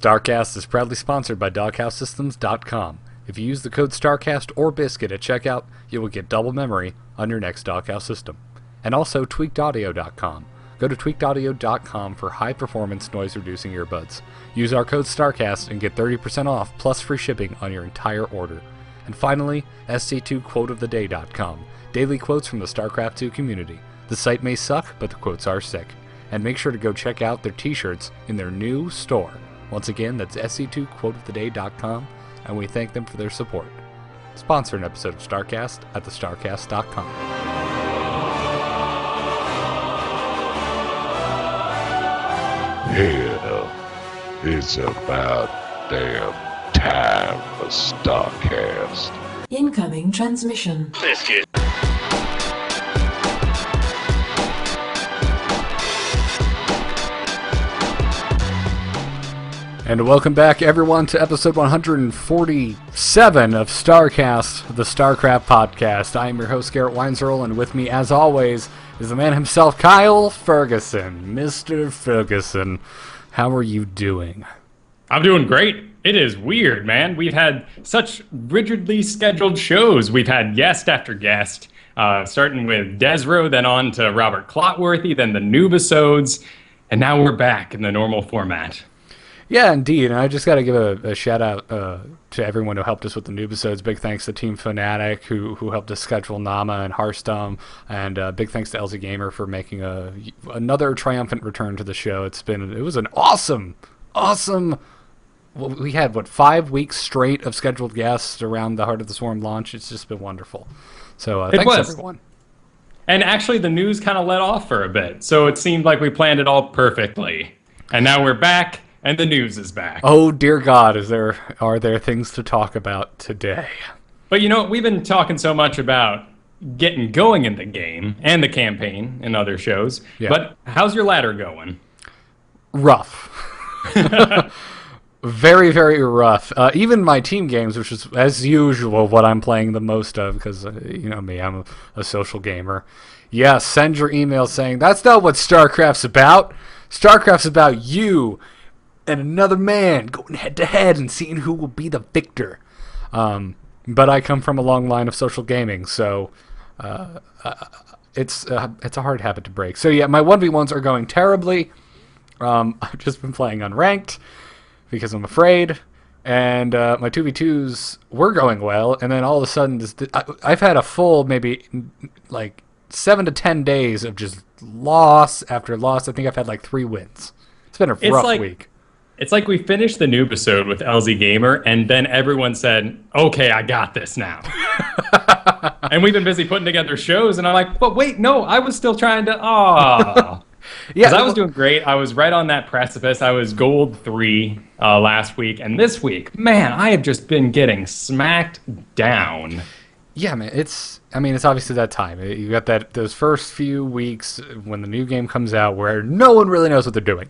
StarCast is proudly sponsored by DoghouseSystems.com. If you use the code StarCast or Biscuit at checkout, you will get double memory on your next Doghouse system. And also TweakedAudio.com. Go to TweakedAudio.com for high-performance noise-reducing earbuds. Use our code StarCast and get 30% off plus free shipping on your entire order. And finally, SC2QuoteOfTheDay.com. Daily quotes from the StarCraft 2 community. The site may suck, but the quotes are sick. And make sure to go check out their t-shirts in their new store. Once again, that's SC2QuoteOfTheDay.com, and we thank them for their support. Sponsor an episode of StarCast at thestarcast.com. Hell, it's about damn time for StarCast. Incoming transmission. Biscuit. And welcome back, everyone, to episode 147 of StarCast, the StarCraft podcast. I am your host, Garrett Weinzerl, and with me, as always, is the man himself, Kyle Ferguson. Mr. Ferguson, how are you doing? I'm doing great. It is weird, man. We've had such rigidly scheduled shows. We've had guest after guest, starting with Desro, then on to Robert Clotworthy, then the Noobisodes, and now we're back in the normal format. Yeah, indeed, and I just got to give a shout-out to everyone who helped us with the Noobisodes. Big thanks to Team Fnatic, who helped us schedule Nama and Hearthstone, and big thanks to LZ Gamer for making another triumphant return to the show. It was an awesome, well, we had, 5 weeks straight of scheduled guests around the Heart of the Swarm launch. It's just been wonderful. So thanks, everyone. And actually, the news kind of let off for a bit, so it seemed like we planned it all perfectly. And now we're back. And the news is back. Oh, dear God, are there things to talk about today? But we've been talking so much about getting going in the game and the campaign and other shows. Yeah. But how's your ladder going? Rough. Very, very rough. Even my team games, which is, as usual, what I'm playing the most of, because, you know me, I'm a social gamer. Yeah, send your email saying, that's not what StarCraft's about. StarCraft's about you and another man going head-to-head and seeing who will be the victor. But I come from a long line of social gaming, so it's a hard habit to break. So yeah, my 1v1s are going terribly. I've just been playing unranked because I'm afraid. And my 2v2s were going well, and then all of a sudden, I've had a full maybe 7 to 10 days of just loss after loss. I think I've had 3 wins. It's been a rough week. It's like we finished the Noobisode with LZ Gamer, and then everyone said, okay, I got this now. And we've been busy putting together shows, and I'm like, but wait, no, I was still trying to, yeah, because I was doing great. I was right on that precipice. I was gold 3 last week, and this week, man, I have just been getting smacked down. Yeah, man, it's obviously that time. You got those first few weeks when the new game comes out where no one really knows what they're doing.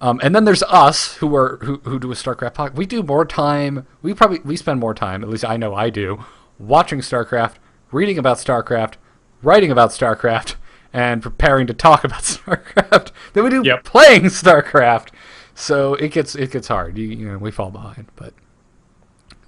And then there's us who do a StarCraft podcast. We do more time. We spend more time, at least I know I do, watching StarCraft, reading about StarCraft, writing about StarCraft, and preparing to talk about StarCraft than we do playing StarCraft. So it gets hard. We fall behind, but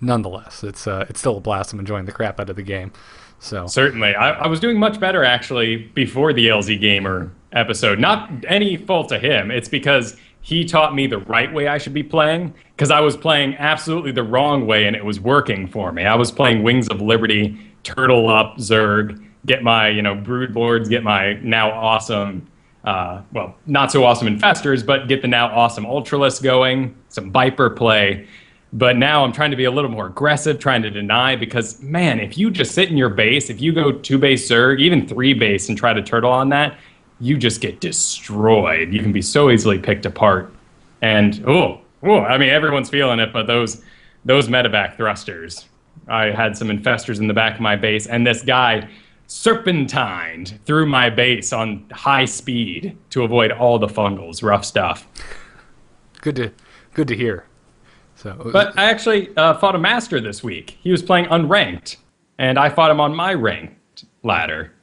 nonetheless, it's still a blast. I'm enjoying the crap out of the game. So certainly, I was doing much better actually before the LZ Gamer episode. Not any fault of him. It's because he taught me the right way I should be playing, because I was playing absolutely the wrong way and it was working for me. I was playing Wings of Liberty, Turtle Up, Zerg, get my brood boards, get my now awesome, not so awesome Infestors, but get the now awesome Ultralisk going, some Viper play. But now I'm trying to be a little more aggressive, trying to deny, because, man, if you just sit in your base, if you go 2-base Zerg, even 3-base and try to turtle on that, you just get destroyed. You can be so easily picked apart. And, everyone's feeling it, but those medevac thrusters. I had some Infestors in the back of my base, and this guy serpentined through my base on high speed to avoid all the fungals. Rough stuff. Good to hear. But I actually fought a master this week. He was playing unranked, and I fought him on my ranked ladder.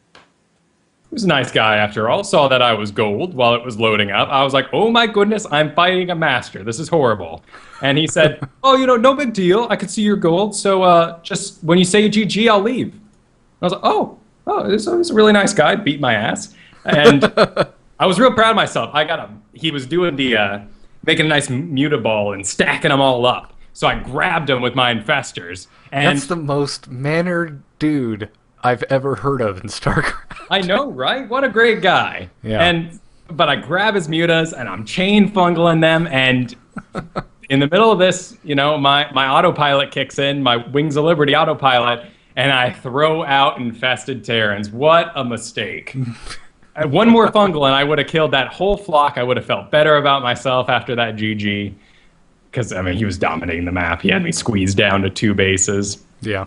He was a nice guy after all. Saw that I was gold while it was loading up. I was like, oh my goodness, I'm fighting a master. This is horrible. And he said, oh, no big deal. I could see your gold. So just when you say GG, I'll leave. I was like, oh, this is a really nice guy. Beat my ass. And I was real proud of myself. He was doing making a nice mutable and stacking them all up. So I grabbed him with my infestors. And That's the most mannered dude I've ever heard of in StarCraft. I know, right? What a great guy. Yeah. But I grab his mutas and I'm chain fungling them, and in the middle of this, my autopilot kicks in, my Wings of Liberty autopilot, and I throw out infested Terrans. What a mistake. One more fungal and I would have killed that whole flock. I would have felt better about myself after that GG. Because, he was dominating the map. He had me squeezed down to 2 bases. Yeah,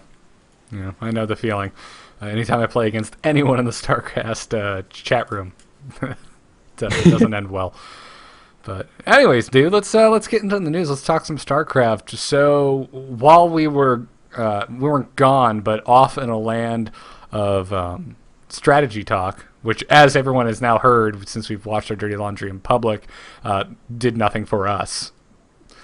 I know the feeling. Anytime I play against anyone in the StarCast chat room, it doesn't end well. But anyways, dude, let's get into the news. Let's talk some StarCraft. So while we weren't gone, but off in a land of strategy talk, which, as everyone has now heard since we've watched our dirty laundry in public, did nothing for us.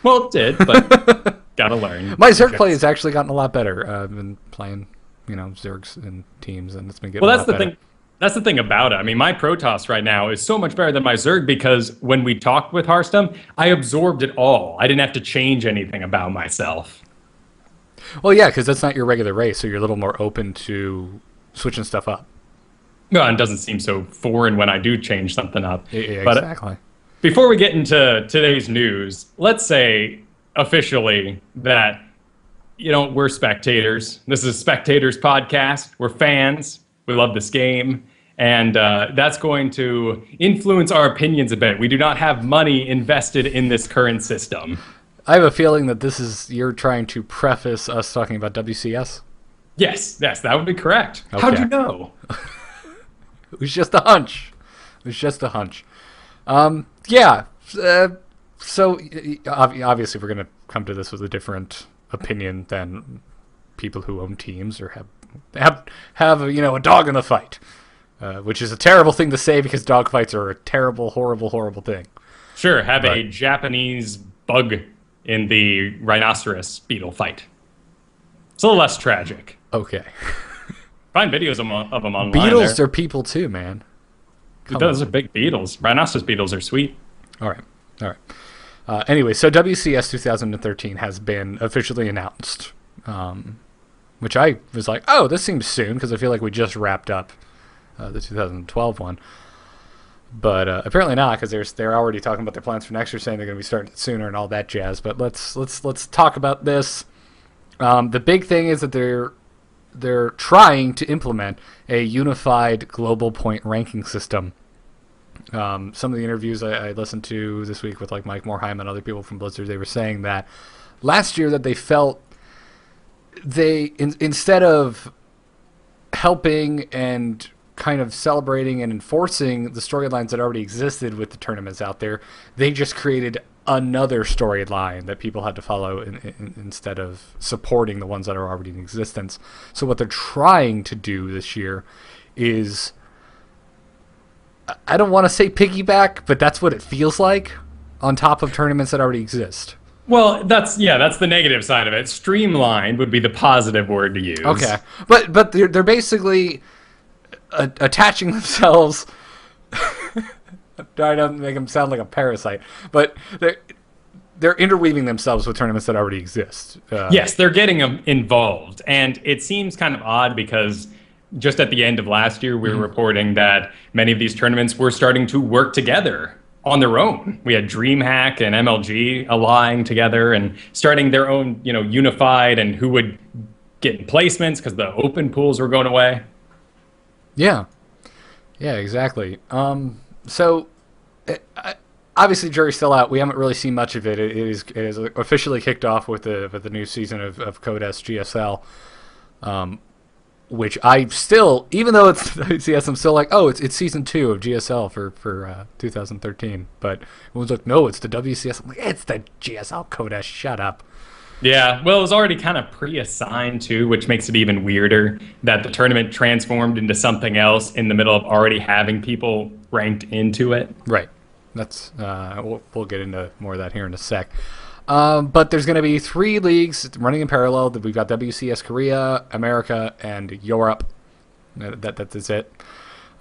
Well, it did, but gotta learn. My Zerg play has actually gotten a lot better. I've been playing, Zergs and teams, and it's been getting a lot better. That's the thing about it. My Protoss right now is so much better than my Zerg because when we talked with Hearthstone, I absorbed it all. I didn't have to change anything about myself. Well, yeah, because that's not your regular race, so you're a little more open to switching stuff up. Well, it doesn't seem so foreign when I do change something up. Yeah, but exactly. Before we get into today's news, let's say officially that, we're spectators. This is a Spectators podcast. We're fans. We love this game. And that's going to influence our opinions a bit. We do not have money invested in this current system. I have a feeling that you're trying to preface us talking about WCS. Yes, that would be correct. Okay. How'd you know? It was just a hunch. Yeah. So obviously we're going to come to this with a different opinion than people who own teams or have a dog in the fight, which is a terrible thing to say because dog fights are a terrible, horrible, horrible thing. Sure, have a Japanese bug in the rhinoceros beetle fight. It's a little less tragic. Okay. Find videos of them online. Beetles are people too, man. Those are big beetles. Rhinoceros beetles are sweet. All right. Anyway, so WCS 2013 has been officially announced, which I was like, oh, this seems soon, because I feel like we just wrapped up the 2012 one. But apparently not, because they're already talking about their plans for next year, saying they're going to be starting it sooner and all that jazz. But let's talk about this. The big thing is that they're trying to implement a unified global point ranking system. Some of the interviews I listened to this week with like Mike Morheim and other people from Blizzard, they were saying that last year that they felt instead of helping and kind of celebrating and enforcing the storylines that already existed with the tournaments out there, they just created another storyline that people had to follow instead of supporting the ones that are already in existence. So what they're trying to do this year is, I don't want to say piggyback, but that's what it feels like, on top of tournaments that already exist. Well, that's the negative side of it. Streamlined would be the positive word to use. Okay, but they're basically attaching themselves. I don't make them sound like a parasite, but they're interweaving themselves with tournaments that already exist. Yes, they're getting them involved, and it seems kind of odd because just at the end of last year, we were reporting that many of these tournaments were starting to work together on their own. We had DreamHack and MLG allying together and starting their own, unified, and who would get placements because the open pools were going away. Yeah, exactly. So, obviously, jury's still out. We haven't really seen much of it. It is officially kicked off with the new season of Code S GSL, which I still, even though it's WCS, I'm still like, oh, it's season 2 of GSL for 2013. But everyone's like, no, it's the WCS. I'm like, it's the GSL Code S. Shut up. Yeah, well, it was already kind of pre-assigned too, which makes it even weirder that the tournament transformed into something else in the middle of already having people ranked into it. Right. That's we'll get into more of that here in a sec. But there's going to be 3 leagues running in parallel. We've got WCS Korea, America, and Europe. That's it.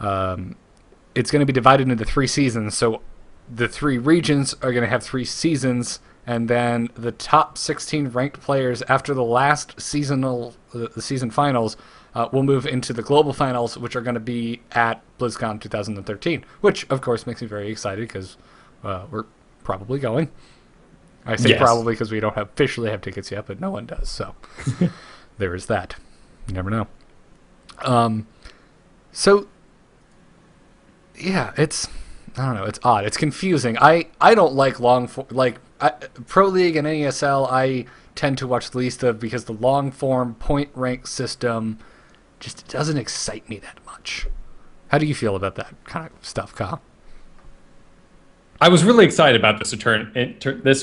It's going to be divided into 3 seasons. So the 3 regions are going to have 3 seasons, and then the top 16 ranked players after the last the season finals will move into the global finals, which are going to be at BlizzCon 2013, which of course makes me very excited because we're probably going. I say Yes. probably because we don't officially have tickets yet, but no one does. So there is that. You never know. So yeah, I don't know. It's odd. It's confusing. I don't like Pro League and NESL. I tend to watch the least of because the long form point rank system just doesn't excite me that much. How do you feel about that kind of stuff, Kyle? I was really excited about this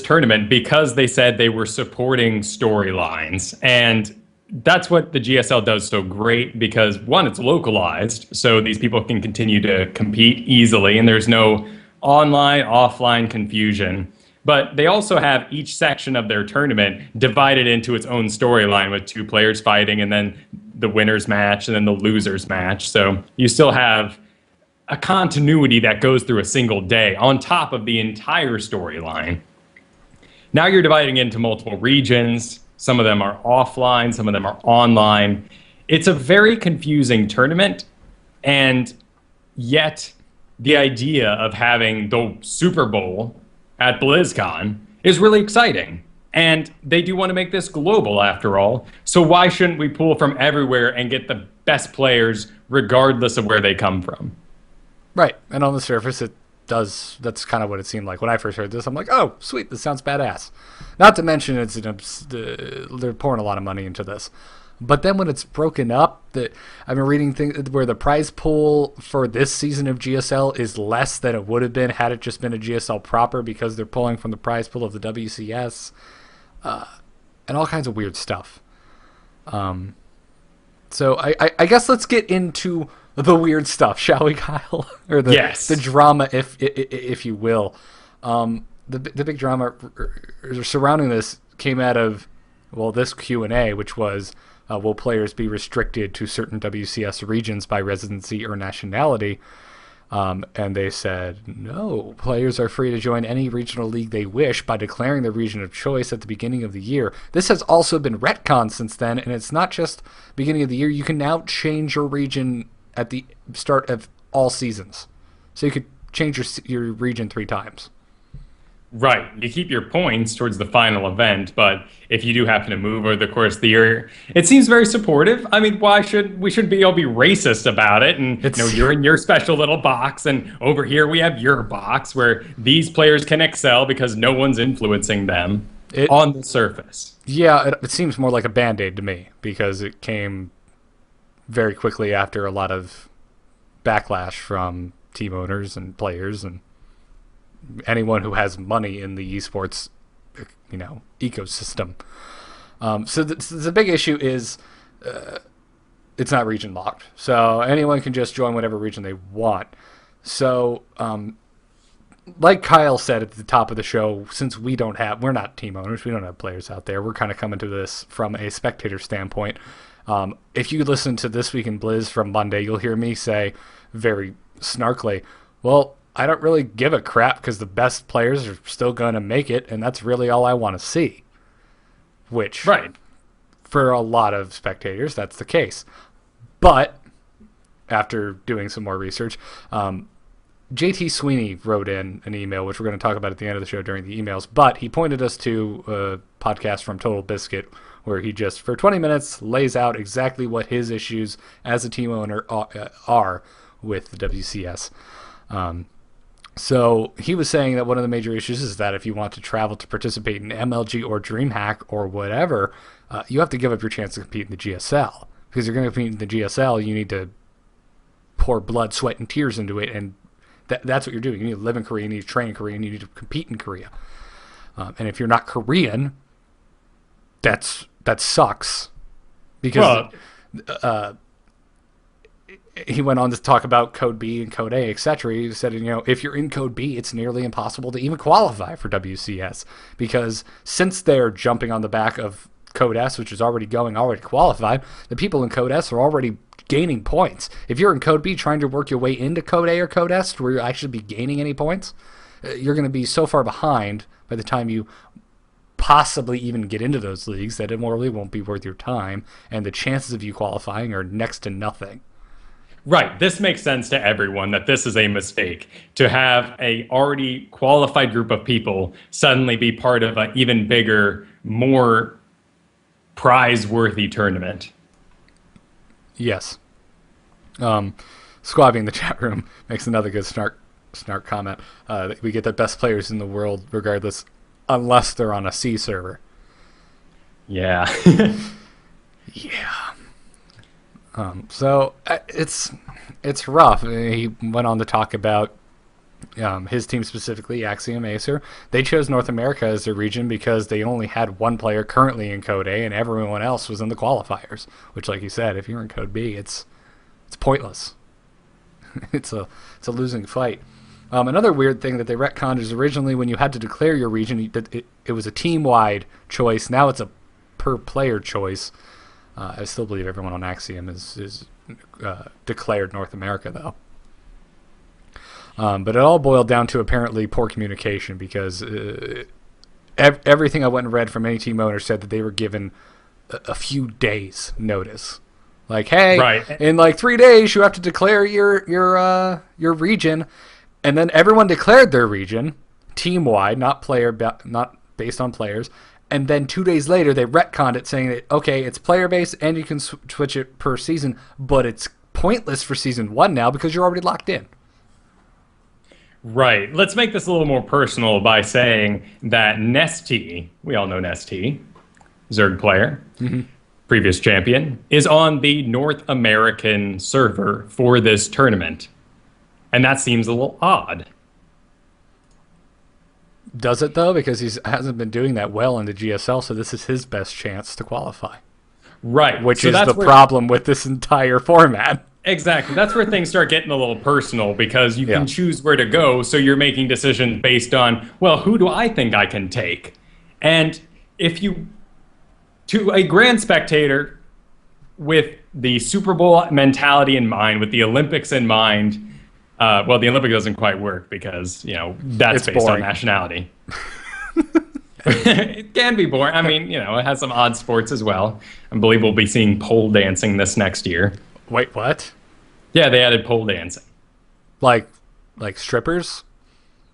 tournament because they said they were supporting storylines. And that's what the GSL does so great because, one, it's localized, so these people can continue to compete easily, and there's no online, offline confusion. But they also have each section of their tournament divided into its own storyline with 2 players fighting, and then the winner's match, and then the loser's match. So you still have a continuity that goes through a single day on top of the entire storyline. Now you're dividing into multiple regions. Some of them are offline, some of them are online. It's a very confusing tournament, and yet the idea of having the Super Bowl at BlizzCon is really exciting. And they do want to make this global after all. So why shouldn't we pull from everywhere and get the best players regardless of where they come from? Right. And on the surface, it does. That's kind of what it seemed like when I first heard this. I'm like, oh, sweet, this sounds badass. Not to mention, they're pouring a lot of money into this. But then when it's broken up, I've been reading things where the prize pool for this season of GSL is less than it would have been had it just been a GSL proper because they're pulling from the prize pool of the WCS, and all kinds of weird stuff. So I guess let's get into the weird stuff, shall we, Kyle? Or the drama, if you will. The big drama surrounding this came out of this Q&A, which was will players be restricted to certain WCS regions by residency or nationality? And they said, no, players are free to join any regional league they wish by declaring their region of choice at the beginning of the year. This has also been retconned since then, and it's not just beginning of the year. You can now change your region at the start of all seasons. So you could change your region 3 times. Right. You keep your points towards the final event, but if you do happen to move over the course of the year, it seems very supportive. I mean, why should we shouldn't be all be racist about it? And you're in your special little box, and over here we have your box where these players can excel because no one's influencing them on the surface. Yeah, it seems more like a Band-Aid to me because it came very quickly after a lot of backlash from team owners and players and anyone who has money in the esports, ecosystem. So the big issue is it's not region locked. So anyone can just join whatever region they want. So like Kyle said at the top of the show, since we're not team owners, we don't have players out there. We're kind of coming to this from a spectator standpoint. If you listen to This Week in Blizz from Monday, you'll hear me say very snarkily, well, I don't really give a crap because the best players are still going to make it, and that's really all I want to see. Which, right, for a lot of spectators, that's the case. But after doing some more research, JT Sweeney wrote in an email, which we're going to talk about at the end of the show during the emails, but he pointed us to a podcast from Total Biscuit where he just, for 20 minutes, lays out exactly what his issues as a team owner are with the WCS. So he was saying that one of the major issues is that if you want to travel to participate in MLG or DreamHack or whatever, you have to give up your chance to compete in the GSL. Because you're going to compete in the GSL, you need to pour blood, sweat, and tears into it, and that's what you're doing. You need to live in Korea, you need to train in Korea, and you need to compete in Korea. And if you're not Korean, that sucks because he went on to talk about Code B and Code A, etc. He said, if you're in Code B, it's nearly impossible to even qualify for WCS because since they're jumping on the back of Code S, which is already qualified, the people in Code S are already gaining points. If you're in Code B trying to work your way into Code A or Code S where you actually be gaining any points, you're going to be so far behind by the time you possibly even get into those leagues that it really won't be worth your time, and the chances of you qualifying are next to nothing. Right. This makes sense to everyone that this is a mistake to have a already qualified group of people suddenly be part of an even bigger, more prize-worthy tournament. Yes. Squabby in the chat room makes another good snark comment. We get the best players in the world regardless, unless they're on a C server. Yeah. Yeah. So it's rough. He went on to talk about his team specifically, Axiom Acer. They chose North America as their region because they only had one player currently in Code A, and everyone else was in the qualifiers. Which, like you said, if you're in Code B, it's pointless. it's a losing fight. Another weird thing that they retconned is originally when you had to declare your region, it was a team-wide choice. Now it's a per-player choice. I still believe everyone on Axiom is declared North America, though. But it all boiled down to apparently poor communication because everything I went and read from any team owner said that they were given a few days notice. Like, hey, right. In like 3 days you have to declare your region, and then everyone declared their region team-wide, not based on players. And then 2 days later, they retconned it, saying that, okay, it's player-based and you can switch it per season, but it's pointless for Season 1 now because you're already locked in. Right. Let's make this a little more personal by saying that Nesty, we all know Nesty, Zerg player, previous champion, is on the North American server for this tournament. And that seems a little odd. Does it, though? Because he hasn't been doing that well in the GSL, so this is his best chance to qualify. Right. Which is the problem with this entire format. Exactly. That's where things start getting a little personal because you can choose where to go, so you're making decisions based on, well, who do I think I can take? And if you, to a grand spectator with the Super Bowl mentality in mind, with the Olympics in mind, well, the Olympic doesn't quite work because, that's it's based boring. on nationality. It can be boring. I mean, it has some odd sports as well. I believe we'll be seeing pole dancing this next year. Wait, what? Yeah, they added pole dancing. Like strippers?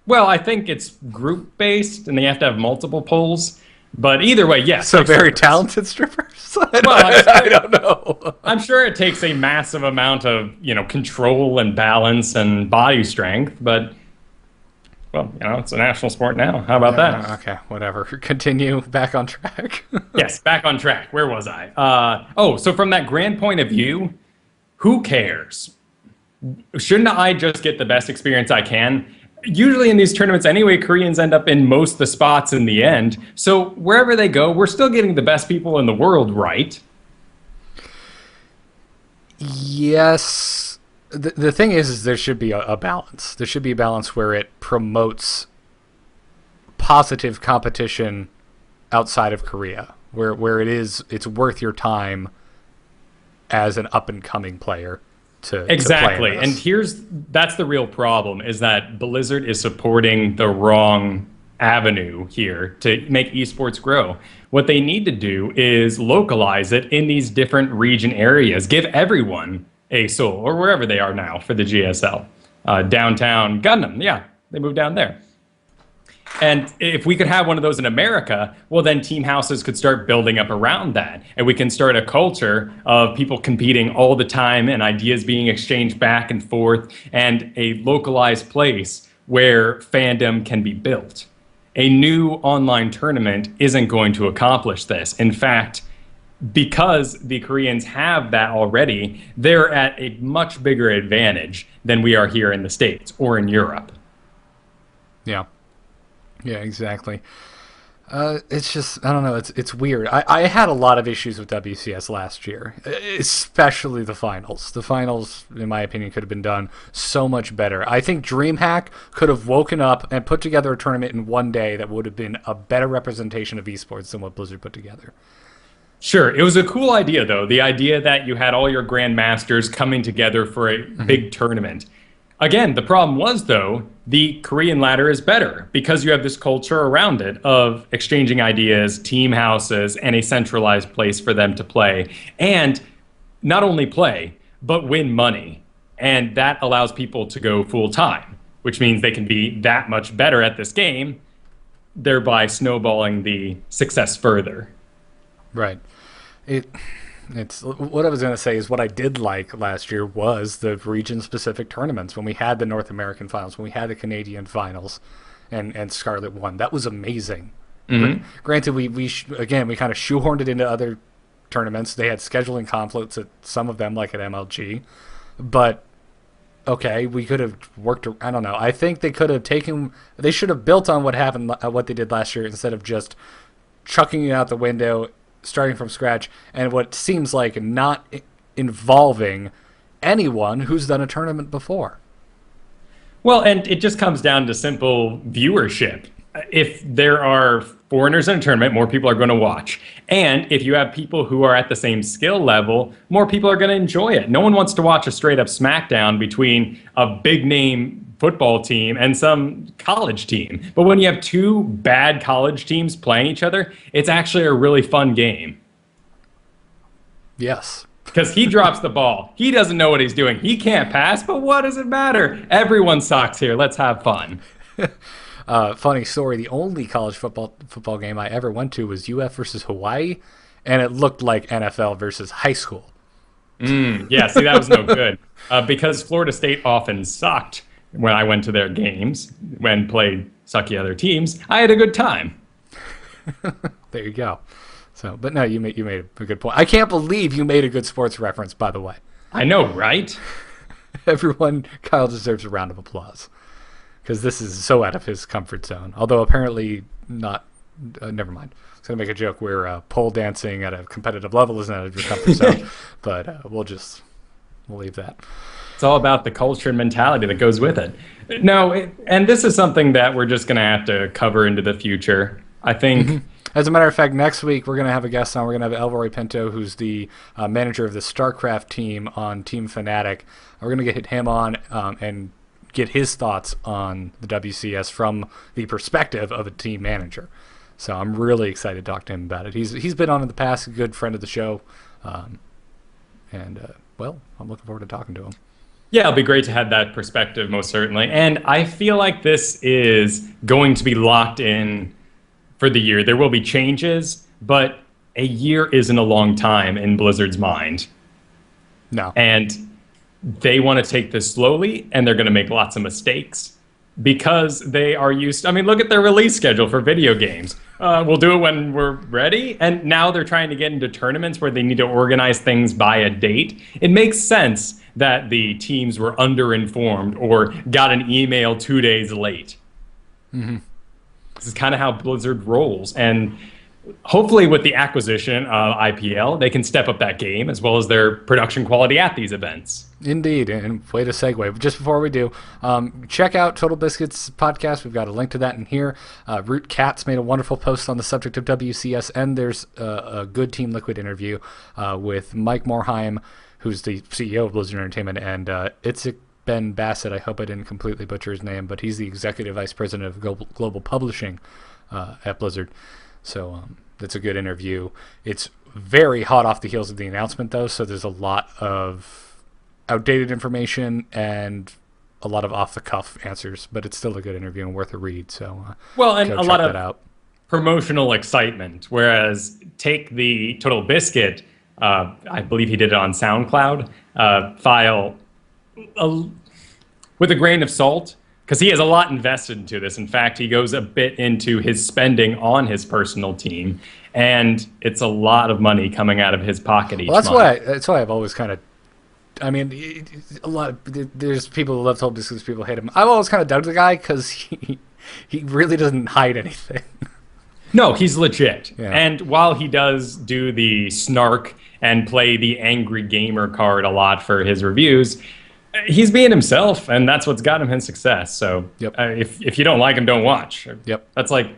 Well, I think it's group-based, and they have to have multiple poles. But either way, yes. So like very strippers. talented strippers? I don't know. I'm sure it takes a massive amount of, control and balance and body strength, but, well, it's a national sport now. How about that? Okay, whatever. Continue. Back on track. Yes, back on track. Where was I? So from that grand point of view, who cares? Shouldn't I just get the best experience I can? Usually in these tournaments anyway, Koreans end up in most of the spots in the end. So wherever they go, we're still getting the best people in the world, right? Yes. The thing is there should be a balance. There should be a balance where it promotes positive competition outside of Korea, where it's worth your time as an up-and-coming player to exactly. to play in this. And that's the real problem, is that Blizzard is supporting the wrong avenue here to make esports grow. What they need to do is localize it in these different region areas. Give everyone a Seoul, or wherever they are now for the GSL. Downtown Gundam, yeah, they moved down there. And if we could have one of those in America, well, then team houses could start building up around that. And we can start a culture of people competing all the time and ideas being exchanged back and forth, and a localized place where fandom can be built. A new online tournament isn't going to accomplish this. In fact, because the Koreans have that already, they're at a much bigger advantage than we are here in the States or in Europe. Yeah. Yeah, exactly. It's just, I don't know, it's weird. I had a lot of issues with WCS last year, especially the finals. The finals, in my opinion, could have been done so much better. I think DreamHack could have woken up and put together a tournament in one day that would have been a better representation of esports than what Blizzard put together. Sure, it was a cool idea, though. The idea that you had all your grandmasters coming together for a big tournament. Again, the problem was, though, the Korean ladder is better because you have this culture around it of exchanging ideas, team houses, and a centralized place for them to play. And not only play, but win money. And that allows people to go full time, which means they can be that much better at this game, thereby snowballing the success further. Right. It's what I was going to say is what I did like last year was the region-specific tournaments when we had the North American finals, when we had the Canadian finals, and Scarlet won. That was amazing. Mm-hmm. Granted, we kind of shoehorned it into other tournaments. They had scheduling conflicts at some of them, like at MLG, but okay, we could have worked. I don't know. I think they could have taken. They should have built on what happened, what they did last year, instead of just chucking it out the window, starting from scratch, and what seems like not involving anyone who's done a tournament before. Well, and it just comes down to simple viewership. If there are foreigners in a tournament, more people are going to watch. And if you have people who are at the same skill level, more people are going to enjoy it. No one wants to watch a straight-up smackdown between a big-name football team and some college team. But when you have two bad college teams playing each other, it's actually a really fun game. Yes. Because he drops the ball. He doesn't know what he's doing. He can't pass, but what does it matter? Everyone sucks here. Let's have fun. Funny story, the only college football game I ever went to was UF versus Hawaii, and it looked like NFL versus high school. Yeah, see, that was no good. Because Florida State often sucked when I went to their games, when played sucky other teams, I had a good time. There you go. So, but no, you made a good point. I can't believe you made a good sports reference, by the way. I know, right? Kyle deserves a round of applause, because this is so out of his comfort zone. Although apparently not. Never mind. I was going to make a joke where pole dancing at a competitive level isn't out of your comfort zone, but we'll leave that. It's all about the culture and mentality that goes with it. No, and this is something that we're just going to have to cover into the future. I think. Mm-hmm. As a matter of fact, next week we're going to have a guest on. We're going to have Elroy Pinto, who's the manager of the StarCraft team on Team Fnatic. We're going to get him on and get his thoughts on the WCS from the perspective of a team manager. So I'm really excited to talk to him about it. He's been on in the past, a good friend of the show, and I'm looking forward to talking to him. Yeah, it'll be great to have that perspective, most certainly. And I feel like this is going to be locked in for the year. There will be changes, but a year isn't a long time in Blizzard's mind. No. And they want to take this slowly, and they're going to make lots of mistakes because they are used to, I mean, look at their release schedule for video games. We'll do it when we're ready. And now they're trying to get into tournaments where they need to organize things by a date. It makes sense that the teams were underinformed or got an email 2 days late. Mm-hmm. This is kind of how Blizzard rolls. And hopefully with the acquisition of IPL, they can step up that game as well as their production quality at these events. Indeed, and way to segue. Just before we do, check out Total Biscuits podcast. We've got a link to that in here. Root Cats made a wonderful post on the subject of WCS, and there's a good Team Liquid interview with Mike Morheim, who's the CEO of Blizzard Entertainment, and Itzik Ben Bassett. I hope I didn't completely butcher his name, but he's the executive vice president of global publishing at Blizzard. So it's a good interview. It's very hot off the heels of the announcement, though, so there's a lot of outdated information and a lot of off-the-cuff answers, but it's still a good interview and worth a read. So and a lot of promotional excitement, whereas take the Total Biscuit, I believe he did it on SoundCloud, file with a grain of salt, because he has a lot invested into this. In fact, he goes a bit into his spending on his personal team, and it's a lot of money coming out of his pocket each month. That's why I've always kind of, I mean, there's people who love Total Biscuits, people hate him. I've always kind of doubted the guy because he really doesn't hide anything. No, he's legit. Yeah. And while he does do the snark and play the angry gamer card a lot for his reviews, he's being himself, and that's what's got him his success. So Yep. If you don't like him, don't watch. Yep. That's like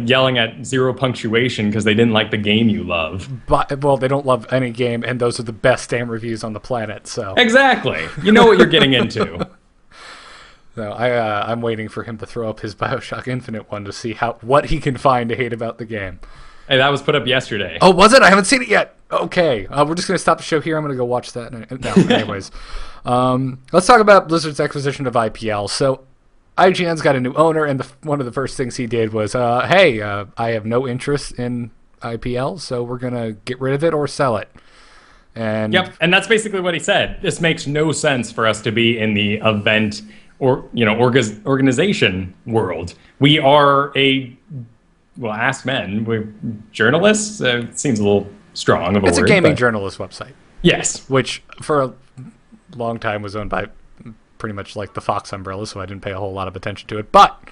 yelling at zero punctuation because they didn't like the game you love. But, well, they don't love any game, and those are the best damn reviews on the planet. So Exactly. You know what you're getting into. So I'm waiting for him to throw up his BioShock Infinite one to see what he can find to hate about the game. Hey, that was put up yesterday. Oh, was it? I haven't seen it yet. Okay, we're just gonna stop the show here. I'm gonna go watch that now. Anyways, let's talk about Blizzard's acquisition of IPL. So, IGN's got a new owner, and one of the first things he did was, "Hey, I have no interest in IPL, so we're gonna get rid of it or sell it." And Yep, and that's basically what he said. This makes no sense for us to be in the event or organization world. We are Ask Men. We're journalists. It seems a little strong of a word. it's a gaming but journalist website, Yes. which for a long time was owned by pretty much like the Fox umbrella, so I didn't pay a whole lot of attention to it. But,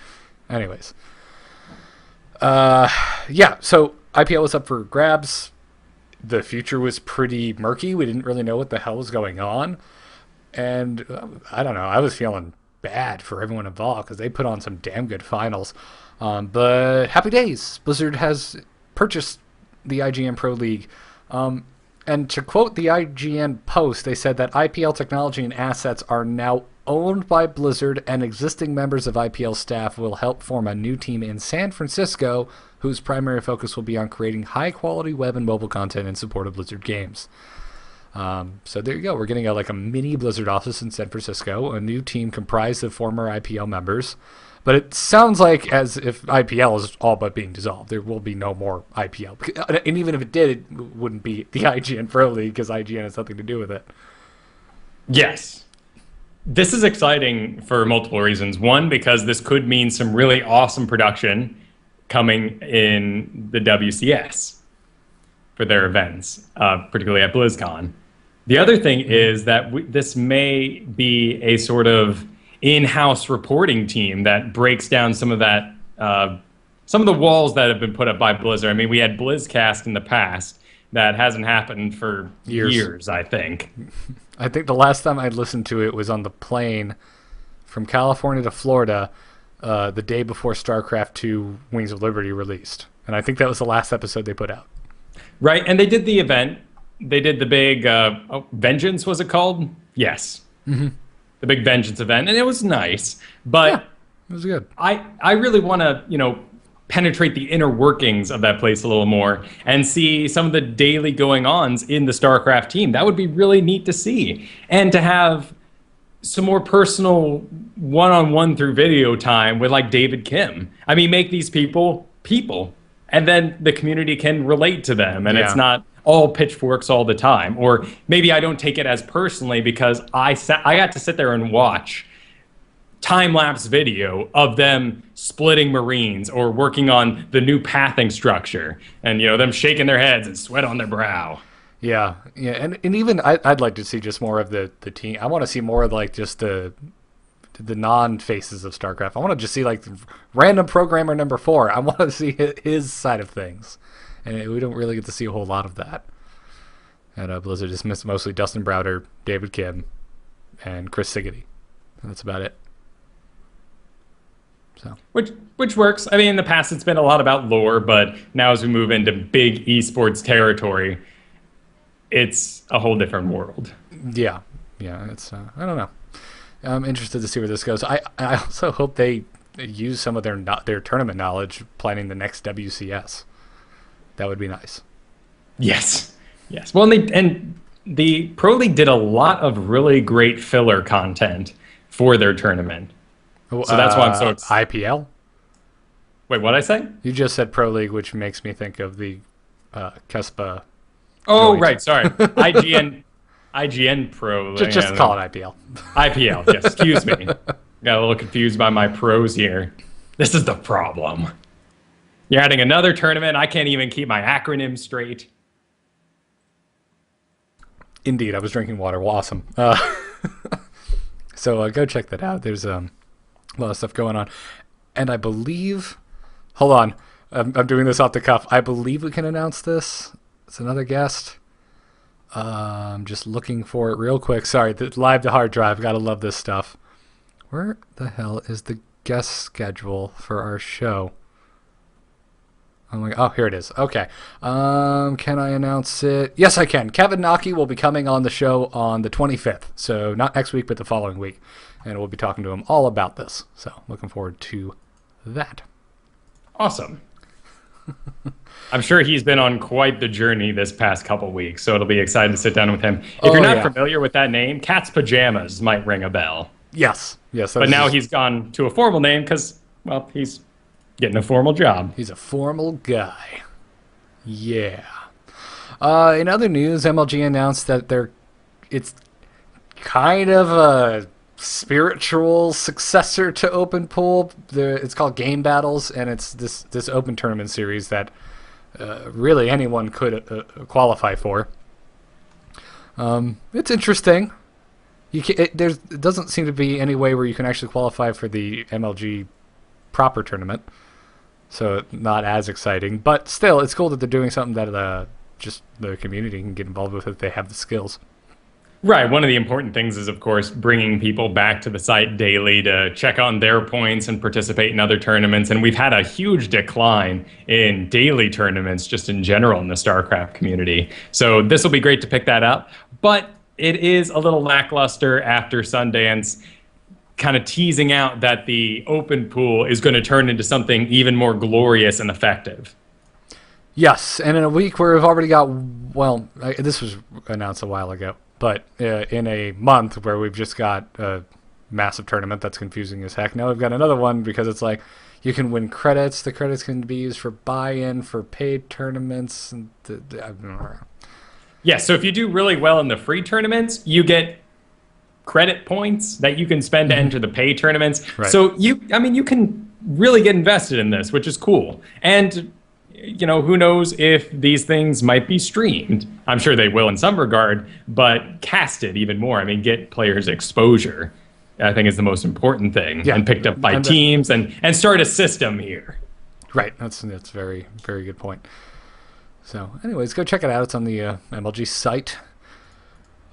anyways, yeah. So IPL was up for grabs. The future was pretty murky. We didn't really know what the hell was going on, and I don't know. I was feeling bad for everyone involved because they put on some damn good finals. But happy days. Blizzard has purchased the IGN Pro League. And to quote the IGN post, they said that IPL technology and assets are now owned by Blizzard, and existing members of IPL staff will help form a new team in San Francisco whose primary focus will be on creating high-quality web and mobile content in support of Blizzard games. So there you go. We're getting a mini Blizzard office in San Francisco, a new team comprised of former IPL members. But it sounds like as if IPL is all but being dissolved. There will be no more IPL. And even if it did, it wouldn't be the IGN Pro League because IGN has nothing to do with it. Yes. This is exciting for multiple reasons. One, because this could mean some really awesome production coming in the WCS for their events, particularly at BlizzCon. The other thing is that this may be a sort of in-house reporting team that breaks down some of that, some of the walls that have been put up by Blizzard. I mean, we had BlizzCast in the past. That hasn't happened for years, I think. I think the last time I listened to it was on the plane from California to Florida the day before StarCraft 2 Wings of Liberty released. And I think that was the last episode they put out. Right, and they did the event. They did the big Vengeance, was it called? Yes. Mm-hmm. The big Vengeance event, and it was nice. But Yeah, it was good. I really want to, penetrate the inner workings of that place a little more and see some of the daily going-ons in the StarCraft team. That would be really neat to see. And to have some more personal one-on-one through video time with David Kim. I mean, make these people, and then the community can relate to them, and it's not all pitchforks all the time. Or maybe I don't take it as personally because I got to sit there and watch time-lapse video of them splitting Marines or working on the new pathing structure, and them shaking their heads and sweat on their brow. Yeah, and even I'd like to see just more of the team. I want to see more of just the non-faces of StarCraft. I want to just see random programmer number 4. I want to see his side of things, and we don't really get to see a whole lot of that. And Blizzard is mostly Dustin Browder, David Kim, and Chris Siggety. And that's about it. So. Which works. I mean, in the past it's been a lot about lore, but now as we move into big esports territory, it's a whole different world. Yeah. It's I don't know. I'm interested to see where this goes. I also hope they use some of their tournament knowledge planning the next WCS. That would be nice. Yes. Well, and the Pro League did a lot of really great filler content for their tournament. So that's why I'm so excited. IPL? Wait, what'd I say? You just said Pro League, which makes me think of the Kespa. Oh, joint. right. Sorry. IGN Pro League. Just call it IPL. IPL, yes. Excuse me. Got a little confused by my pros here. This is the problem. You're adding another tournament. I can't even keep my acronym straight. Indeed, I was drinking water. Well, awesome. So go check that out. There's a lot of stuff going on. And I believe... Hold on. I'm doing this off the cuff. I believe we can announce this. It's another guest. I'm just looking for it real quick. Sorry, live to hard drive. Gotta love this stuff. Where the hell is the guest schedule for our show? Oh, here it is. Okay. Can I announce it? Yes, I can. Kevin Naki will be coming on the show on the 25th. So not next week, but the following week. And we'll be talking to him all about this. So looking forward to that. Awesome. I'm sure he's been on quite the journey this past couple weeks, so it'll be exciting to sit down with him. If you're not familiar with that name, Cat's Pajamas might ring a bell. Yes. But now he's gone to a formal name because, well, he's getting a formal job. He's a formal guy. Yeah. In other news, MLG announced that it's kind of a spiritual successor to Open Pool. It's called Game Battles, and it's this open tournament series that really anyone could qualify for. It's interesting. It doesn't seem to be any way where you can actually qualify for the MLG proper tournament, so not as exciting. But still, it's cool that they're doing something that just the community can get involved with if they have the skills. Right. One of the important things is, of course, bringing people back to the site daily to check on their points and participate in other tournaments. And we've had a huge decline in daily tournaments just in general in the StarCraft community. So this will be great to pick that up. But it is a little lackluster after Sundance, kind of teasing out that the open pool is going to turn into something even more glorious and effective. Yes, and in a week where we've already got, this was announced a while ago, but in a month where we've just got a massive tournament that's confusing as heck. Now we've got another one because it's like you can win credits. The credits can be used for buy-in for paid tournaments. And yeah, so if you do really well in the free tournaments, you get credit points that you can spend to enter the pay tournaments. Right. So you can really get invested in this, which is cool. And who knows if these things might be streamed. I'm sure they will in some regard, but casted even more. I mean, get players exposure, I think, is the most important thing. Yeah. And picked up by teams and start a system here. Right. That's very, very good point. So anyways, go check it out. It's on the MLG site.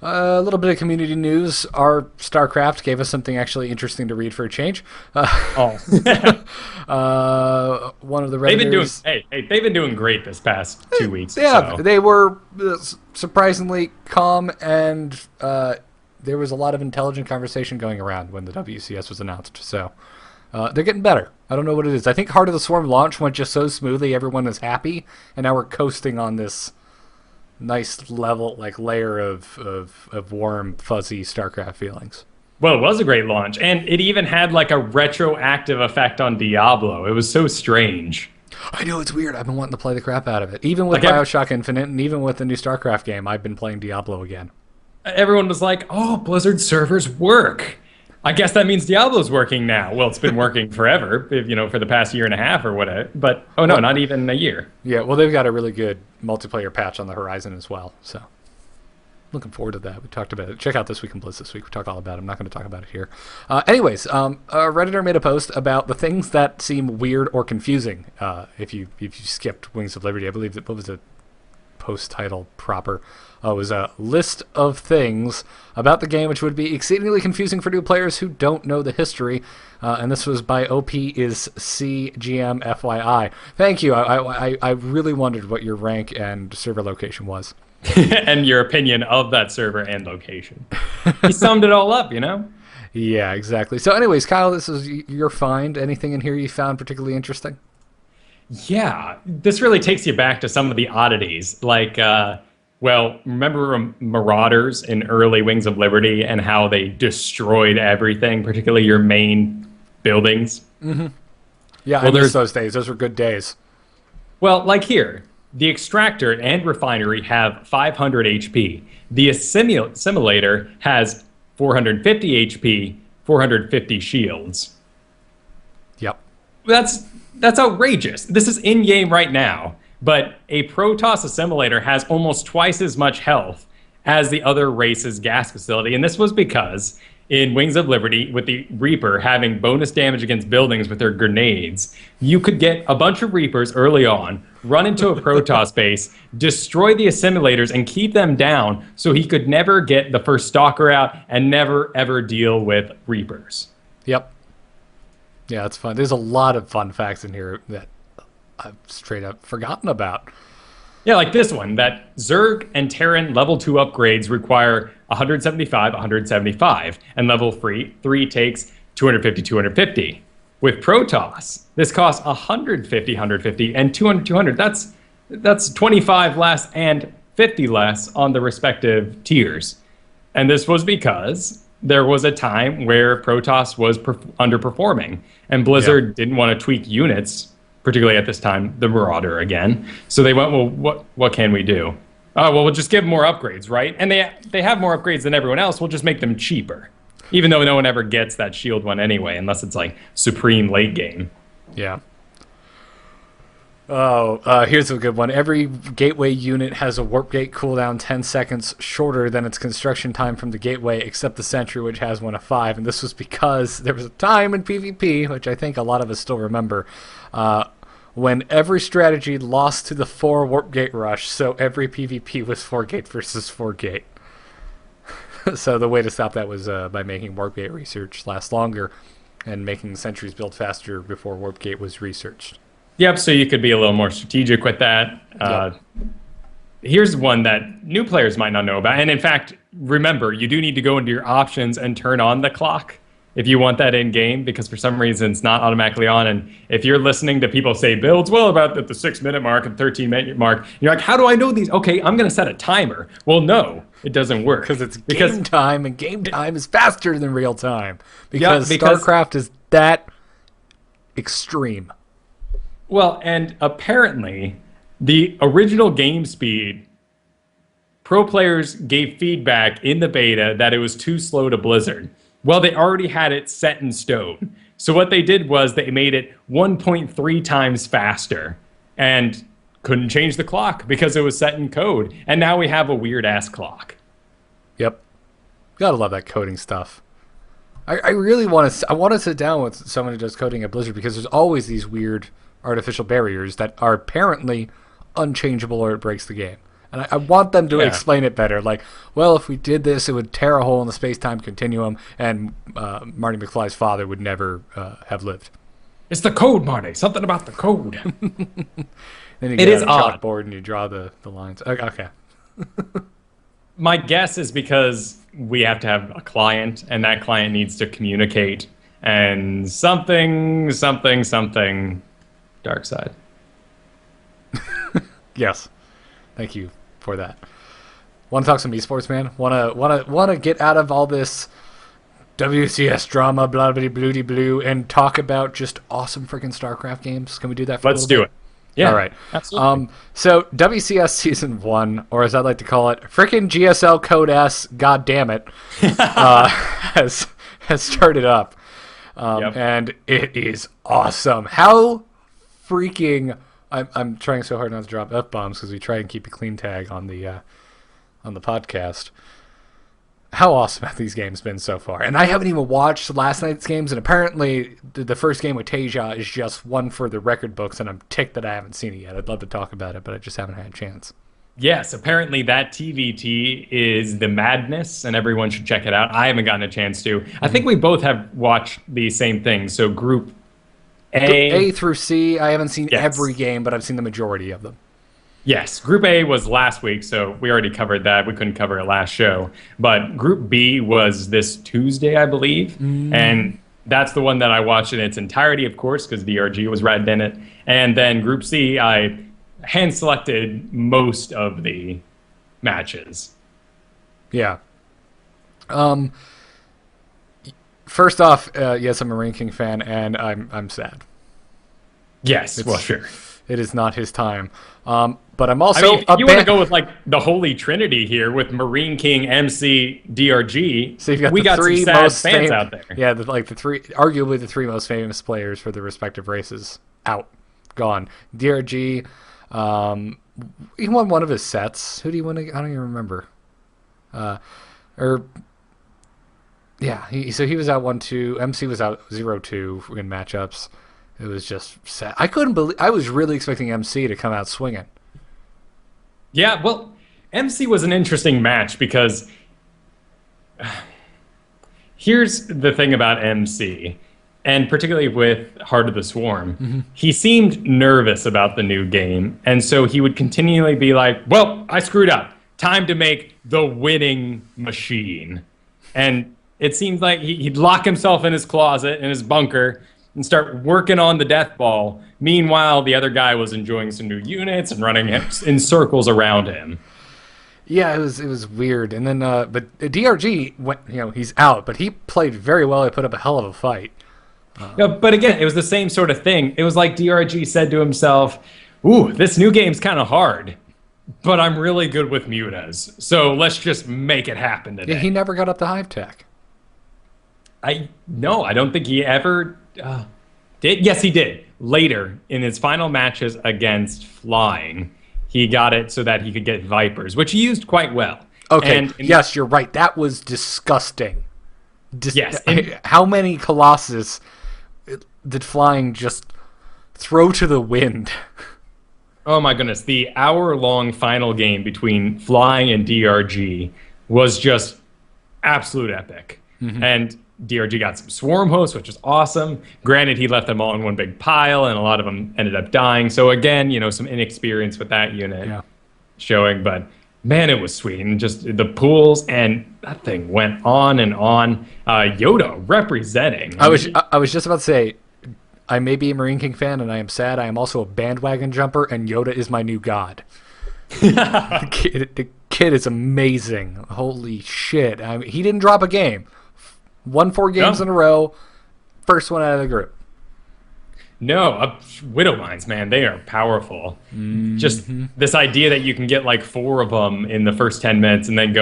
A little bit of community news. Our StarCraft gave us something actually interesting to read for a change. One of the Redditors... They've been doing great this past 2 weeks. Yeah, so. They were surprisingly calm, and there was a lot of intelligent conversation going around when the WCS was announced. So they're getting better. I don't know what it is. I think Heart of the Swarm launch went just so smoothly, everyone is happy, and now we're coasting on this nice level, layer of warm, fuzzy StarCraft feelings. Well, it was a great launch, and it even had a retroactive effect on Diablo. It was so strange. I know, it's weird. I've been wanting to play the crap out of it. Even with Bioshock Infinite, and even with the new StarCraft game, I've been playing Diablo again. Everyone was like, oh, Blizzard servers work. I guess that means Diablo's working now. Well, it's been working forever, for the past year and a half or whatever. But, not even a year. Yeah, well, they've got a really good multiplayer patch on the horizon as well. So, looking forward to that. We talked about it. Check out This Week in Blizz this week. We talked all about it. I'm not going to talk about it here. Anyways, a Redditor made a post about the things that seem weird or confusing if you skipped Wings of Liberty. I believe what was the post title proper? It was a list of things about the game which would be exceedingly confusing for new players who don't know the history. And this was by OP is CGM FYI. Thank you. I really wondered what your rank and server location was. And your opinion of that server and location. He summed it all up, Yeah, exactly. So anyways, Kyle, this is your find. Anything in here you found particularly interesting? Yeah, this really takes you back to some of the oddities. Remember Marauders in early Wings of Liberty and how they destroyed everything, particularly your main buildings? Mm-hmm. Yeah, I miss those days. Those were good days. Well, here, the Extractor and Refinery have 500 HP. The Assimilator has 450 HP, 450 shields. Yep. That's outrageous. This is in-game right now. But a Protoss Assimilator has almost twice as much health as the other race's gas facility. And this was because in Wings of Liberty with the Reaper having bonus damage against buildings with their grenades, you could get a bunch of Reapers early on, run into a Protoss base, destroy the assimilators, and keep them down so he could never get the first Stalker out and never, ever deal with Reapers. Yep. Yeah, it's fun. There's a lot of fun facts in here that I've straight up forgotten about. Yeah, like this one, that Zerg and Terran level 2 upgrades require 175, 175, and level 3 takes 250, 250. With Protoss, this costs 150, 150, and 200, 200. That's 25 less and 50 less on the respective tiers. And this was because there was a time where Protoss was underperforming, and Blizzard didn't want to tweak units, particularly at this time, the Marauder again. So they went, well, what can we do? Oh, well, we'll just give them more upgrades, right? And they have more upgrades than everyone else. We'll just make them cheaper, even though no one ever gets that shield one anyway, unless it's like supreme late game. Yeah. Oh, here's a good one. Every gateway unit has a warp gate cooldown 10 seconds shorter than its construction time from the gateway, except the sentry, which has one of 5. And this was because there was a time in PvP, which I think a lot of us still remember, when every strategy lost to the 4 warp gate rush, so every PvP was 4 gate versus 4 gate. So the way to stop that was by making warp gate research last longer and making sentries build faster before warp gate was researched. Yep, so you could be a little more strategic with that. Here's one that new players might not know about. And in fact, remember, you do need to go into your options and turn on the clock if you want that in-game, because for some reason it's not automatically on. And if you're listening to people say builds, well, about at the 6-minute mark and 13-minute mark, you're like, how do I know these? Okay, I'm going to set a timer. Well, no, it doesn't work. Because it's game time, and game time is faster than real time. Because StarCraft is that extreme. Well, and apparently, the original game speed, pro players gave feedback in the beta that it was too slow to Blizzard. Well, they already had it set in stone. So what they did was they made it 1.3 times faster and couldn't change the clock because it was set in code. And now we have a weird-ass clock. Yep. Gotta love that coding stuff. I really want to sit down with someone who does coding at Blizzard, because there's always these weird artificial barriers that are apparently unchangeable or it breaks the game. And I want them to explain it better. Like, well, if we did this, it would tear a hole in the space-time continuum, and Marty McFly's father would never have lived. It's the code, Marty. Something about the code. Then you get out a chalkboard and you draw the lines. Okay. My guess is because we have to have a client, and that client needs to communicate, and something dark side. Yes. Thank you for that. Want to talk some esports, man? Want to get out of all this WCS drama, blah blah bloody blue, and talk about just awesome freaking StarCraft games? Can we do that? Let's do it. Yeah. All right. Absolutely. So WCS Season 1, or as I like to call it, freaking GSL Code S, god damn it, has started up, and it is awesome. How freaking I'm trying so hard not to drop F-bombs because we try and keep a clean tag on the podcast. How awesome have these games been so far? And I haven't even watched last night's games, and apparently the first game with Teja is just one for the record books, and I'm ticked that I haven't seen it yet. I'd love to talk about it, but I just haven't had a chance. Yes, apparently that TVT is the madness, and everyone should check it out. I haven't gotten a chance to. I think we both have watched the same thing. So Group A through C, I haven't seen every game, but I've seen the majority of them. Yes, Group A was last week, so we already covered that. We couldn't cover it last show. But Group B was this Tuesday, I believe, and that's the one that I watched in its entirety, of course, because DRG was right in it. And then Group C, I hand-selected most of the matches. Yeah. First off, yes, I'm a Marine King fan, and I'm sad. Yes, well, sure. It is not his time. But I'm also... I mean, if you want to go with, like, the Holy Trinity here with Marine King, MC, DRG, so you've got we got three some sad fans out there. Yeah, arguably the three most famous players for the respective races. Out. Gone. DRG, he won one of his sets. Who do you win? I don't even remember. Yeah, so he was out 1-2. MC was out 0-2 in matchups. It was just sad. I couldn't believe. I was really expecting MC to come out swinging. Yeah, well, MC was an interesting match because here's the thing about MC, and particularly with Heart of the Swarm, he seemed nervous about the new game, and so he would continually be like, well, I screwed up. Time to make the winning machine. And it seemed like he'd lock himself in his closet, in his bunker, and start working on the death ball. Meanwhile, the other guy was enjoying some new units and running in circles around him. Yeah, it was weird. And then, but DRG went. He's out, but he played very well. He put up a hell of a fight. Yeah, but again, it was the same sort of thing. It was like DRG said to himself, "Ooh, this new game's kind of hard, but I'm really good with mutas. So let's just make it happen today." Yeah, he never got up to Hive Tech. I don't think he ever did. Yes, he did. Later, in his final matches against Flying, he got it so that he could get Vipers, which he used quite well. Okay, yes, you're right. That was disgusting. Yes. How many Colossus did Flying just throw to the wind? Oh my goodness. The hour-long final game between Flying and DRG was just absolute epic. And DRG got some Swarm hosts, which was awesome. Granted, he left them all in one big pile, and a lot of them ended up dying. So again, some inexperience with that unit showing. But man, it was sweet. And just the pools, and that thing went on and on. Yoda representing. I was just about to say, I may be a Marine King fan, and I am sad. I am also a bandwagon jumper, and Yoda is my new god. The kid is amazing. Holy shit. He didn't drop a game. Won 4 games in a row. First one out of the group. No, Widow Mines, man, they are powerful. Just this idea that you can get like 4 of them in the first 10 minutes and then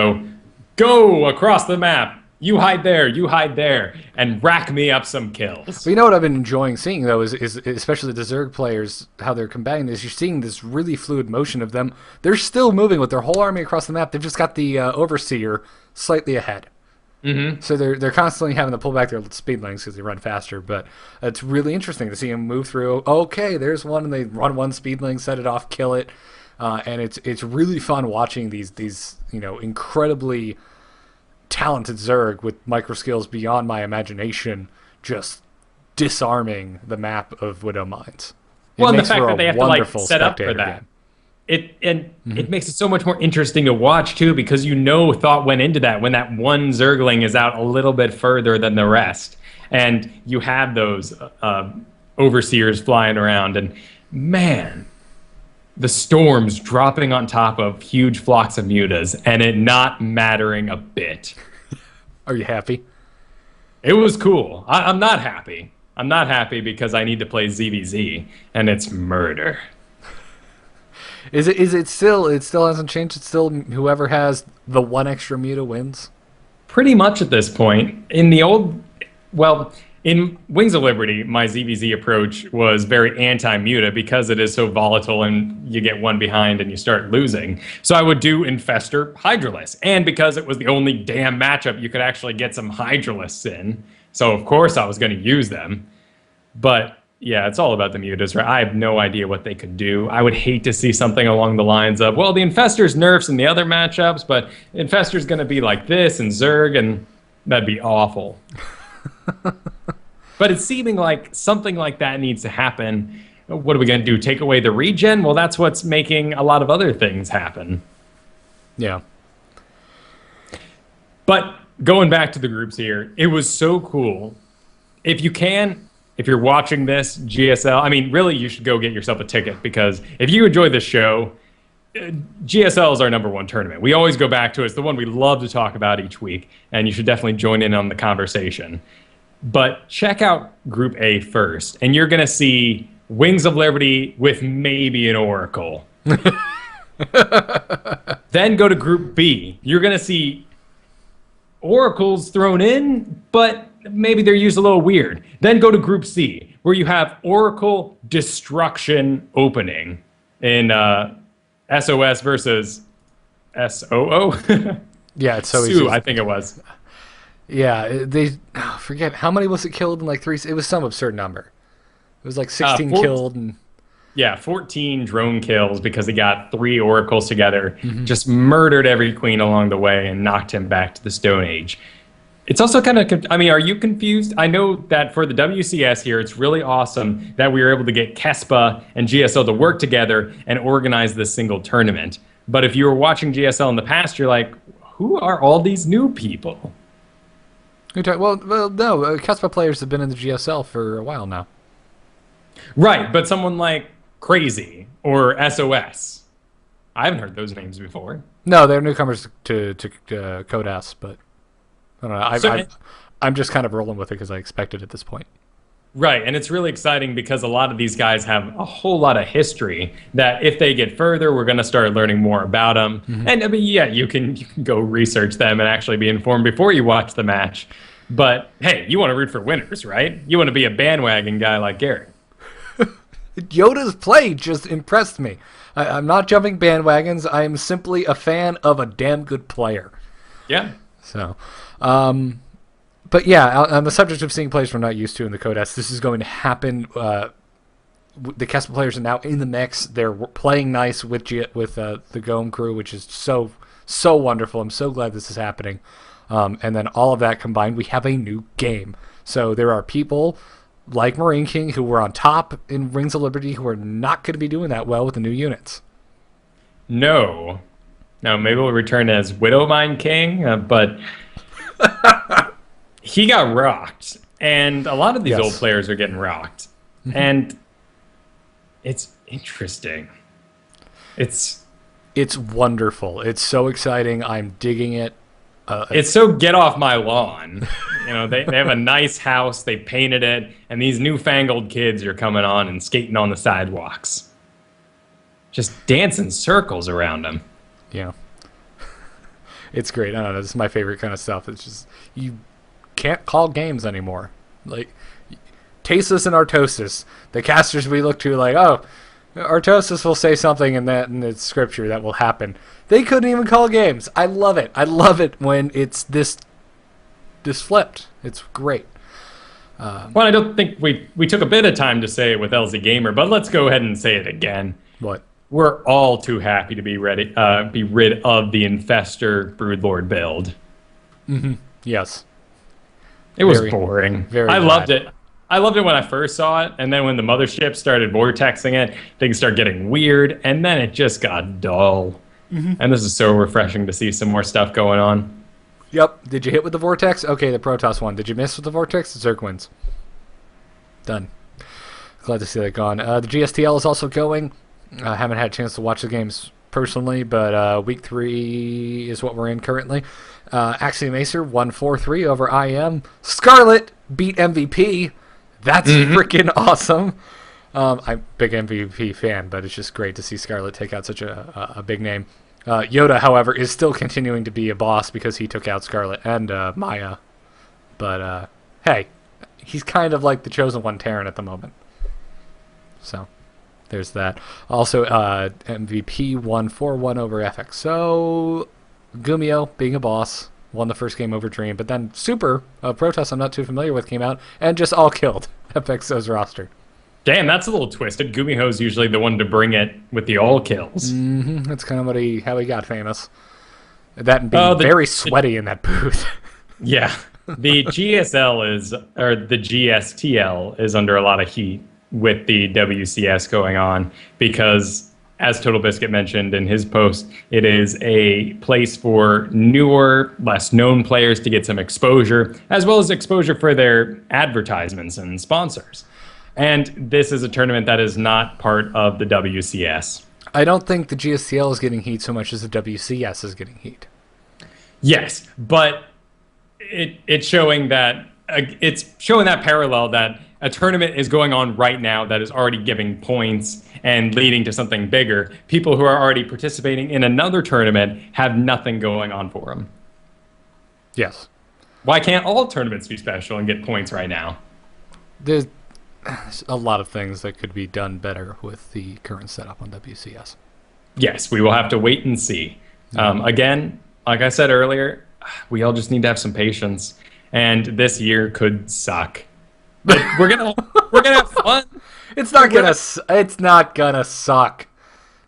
go across the map. You hide there, and rack me up some kills. Well, you know what I've been enjoying seeing, though, is especially the Zerg players, how they're combating this. You're seeing this really fluid motion of them. They're still moving with their whole army across the map. They've just got the Overseer slightly ahead. So they're constantly having to pull back their speed lanes because they run faster. But it's really interesting to see them move through. Okay, there's one, and they run one speed lane, set it off, kill it, and it's really fun watching these incredibly talented Zerg with micro skills beyond my imagination, just disarming the map of Widow Mines. Well, and the fact that they have to like set up for that. It makes it so much more interesting to watch too, because thought went into that when that one Zergling is out a little bit further than the rest, and you have those overseers flying around, and man, the storms dropping on top of huge flocks of mutas, and it not mattering a bit. Are you happy? It was cool. I'm not happy. I'm not happy because I need to play ZVZ, and it's murder. Is it still? It still hasn't changed. It's still whoever has the one extra muta wins. Pretty much at this point. In Wings of Liberty, my ZVZ approach was very anti-muta because it is so volatile and you get one behind and you start losing. So I would do Infestor Hydralisk, and because it was the only damn matchup you could actually get some Hydralisks in, so of course I was going to use them. But yeah, it's all about the mutas, right? I have no idea what they could do. I would hate to see something along the lines of, well, the Infestor's nerfs in the other matchups, but Infestor's going to be like this and Zerg, and that'd be awful. But it's seeming like something like that needs to happen. What are we going to do? Take away the regen? Well, that's what's making a lot of other things happen. Yeah. But going back to the groups here, it was so cool. If you're watching this, GSL, really, you should go get yourself a ticket, because if you enjoy this show, GSL is our #1 tournament. We always go back to it. It's the one we love to talk about each week, and you should definitely join in on the conversation. But check out Group A first, and you're going to see Wings of Liberty with maybe an Oracle. Then go to Group B. You're going to see Oracles thrown in, but maybe they're used a little weird. Then go to Group C, where you have Oracle Destruction opening in SOS versus SOO. Yeah, it's so Sue, easy. I think it was. Yeah, forget how many was it killed in like three. It was some absurd number. It was like 16 killed and. Yeah, 14 drone kills because he got 3 oracles together, Mm-hmm. just murdered every queen along the way and knocked him back to the Stone Age. It's also kind of, I mean, are you confused? I know that for the WCS here, it's really awesome that we were able to get Kespa and GSL to work together and organize this single tournament. But if you were watching GSL in the past, you're like, who are all these new people? Well, no, Kespa players have been in the GSL for a while now. Right, but someone like Crazy or SOS. I haven't heard those names before. No, they're newcomers to Code S, but I don't know. I'm just kind of rolling with it because I expected at this point. Right, and it's really exciting because a lot of these guys have a whole lot of history that if they get further, we're going to start learning more about them. Mm-hmm. And I mean, yeah, you can go research them and actually be informed before you watch the match. But hey, you want to root for winners, right? You want to be a bandwagon guy like Gary. Yoda's play just impressed me. I'm not jumping bandwagons. I am simply a fan of a damn good player. Yeah. So, but yeah, on the subject of seeing players we're not used to in the Code S, this is going to happen. The Kespa players are now in the mix. They're playing nice with the Gome crew, which is so wonderful. I'm so glad this is happening. And then all of that combined, we have a new game. So there are people like Marine King, who were on top in Rings of Liberty, who are not going to be doing that well with the new units. No, maybe we'll return as Widowmine King, but he got rocked, and a lot of these old players are getting rocked, and it's interesting. It's wonderful. It's so exciting. I'm digging it. It's so get off my lawn. You know, they have a nice house, they painted it, and these newfangled kids are coming on and skating on the sidewalks. Just dancing circles around them. Yeah. It's great. I don't know. This is my favorite kind of stuff. It's just, you can't call games anymore. Like, Tasus and Artosis, the casters we look to like, oh, Artosis will say something in its scripture that will happen. They couldn't even call games. I love it. I love it when it's this flipped. It's great. Well, I don't think we took a bit of time to say it with LZ Gamer, but let's go ahead and say it again. What? We're all too happy to be rid of the Infestor Broodlord build. Mm-hmm. Yes. It was boring. I loved it. I loved it when I first saw it, and then when the mothership started vortexing it, things started getting weird, and then it just got dull. Mm-hmm. And this is so refreshing to see some more stuff going on. Yep. Did you hit with the Vortex? Okay, the Protoss won. Did you miss with the Vortex? The Zerg wins. Done. Glad to see that gone. The GSTL is also going. I haven't had a chance to watch the games personally, but week 3 is what we're in currently. Axiom Acer won 4-3 over IM. Scarlet beat MVP. That's freaking awesome. I'm a big MVP fan, but it's just great to see Scarlet take out such a big name. Yoda, however, is still continuing to be a boss because he took out Scarlet and Maya. But, hey, he's kind of like the Chosen One Terran at the moment. So, there's that. Also, MVP won 4-1 over FXO. Gumio, being a boss, won the first game over Dream. But then Super, Protoss I'm not too familiar with, came out and just all killed FXO's roster. Damn, that's a little twisted. Gumiho's usually the one to bring it with the all kills. Mm-hmm. That's kind of how he got famous. That and being very sweaty in that booth. Yeah. The GSTL is under a lot of heat with the WCS going on because, as Total Biscuit mentioned in his post, it is a place for newer, less known players to get some exposure, as well as exposure for their advertisements and sponsors. And this is a tournament that is not part of the WCS. I don't think the GSTL is getting heat so much as the WCS is getting heat. Yes, but it's showing that parallel that a tournament is going on right now that is already giving points and leading to something bigger. People who are already participating in another tournament have nothing going on for them. Yes. Why can't all tournaments be special and get points right now? There's a lot of things that could be done better with the current setup on WCS. Yes, we will have to wait and see. Again, like I said earlier, we all just need to have some patience. and this year could suck. But we're gonna have fun. It's not gonna suck.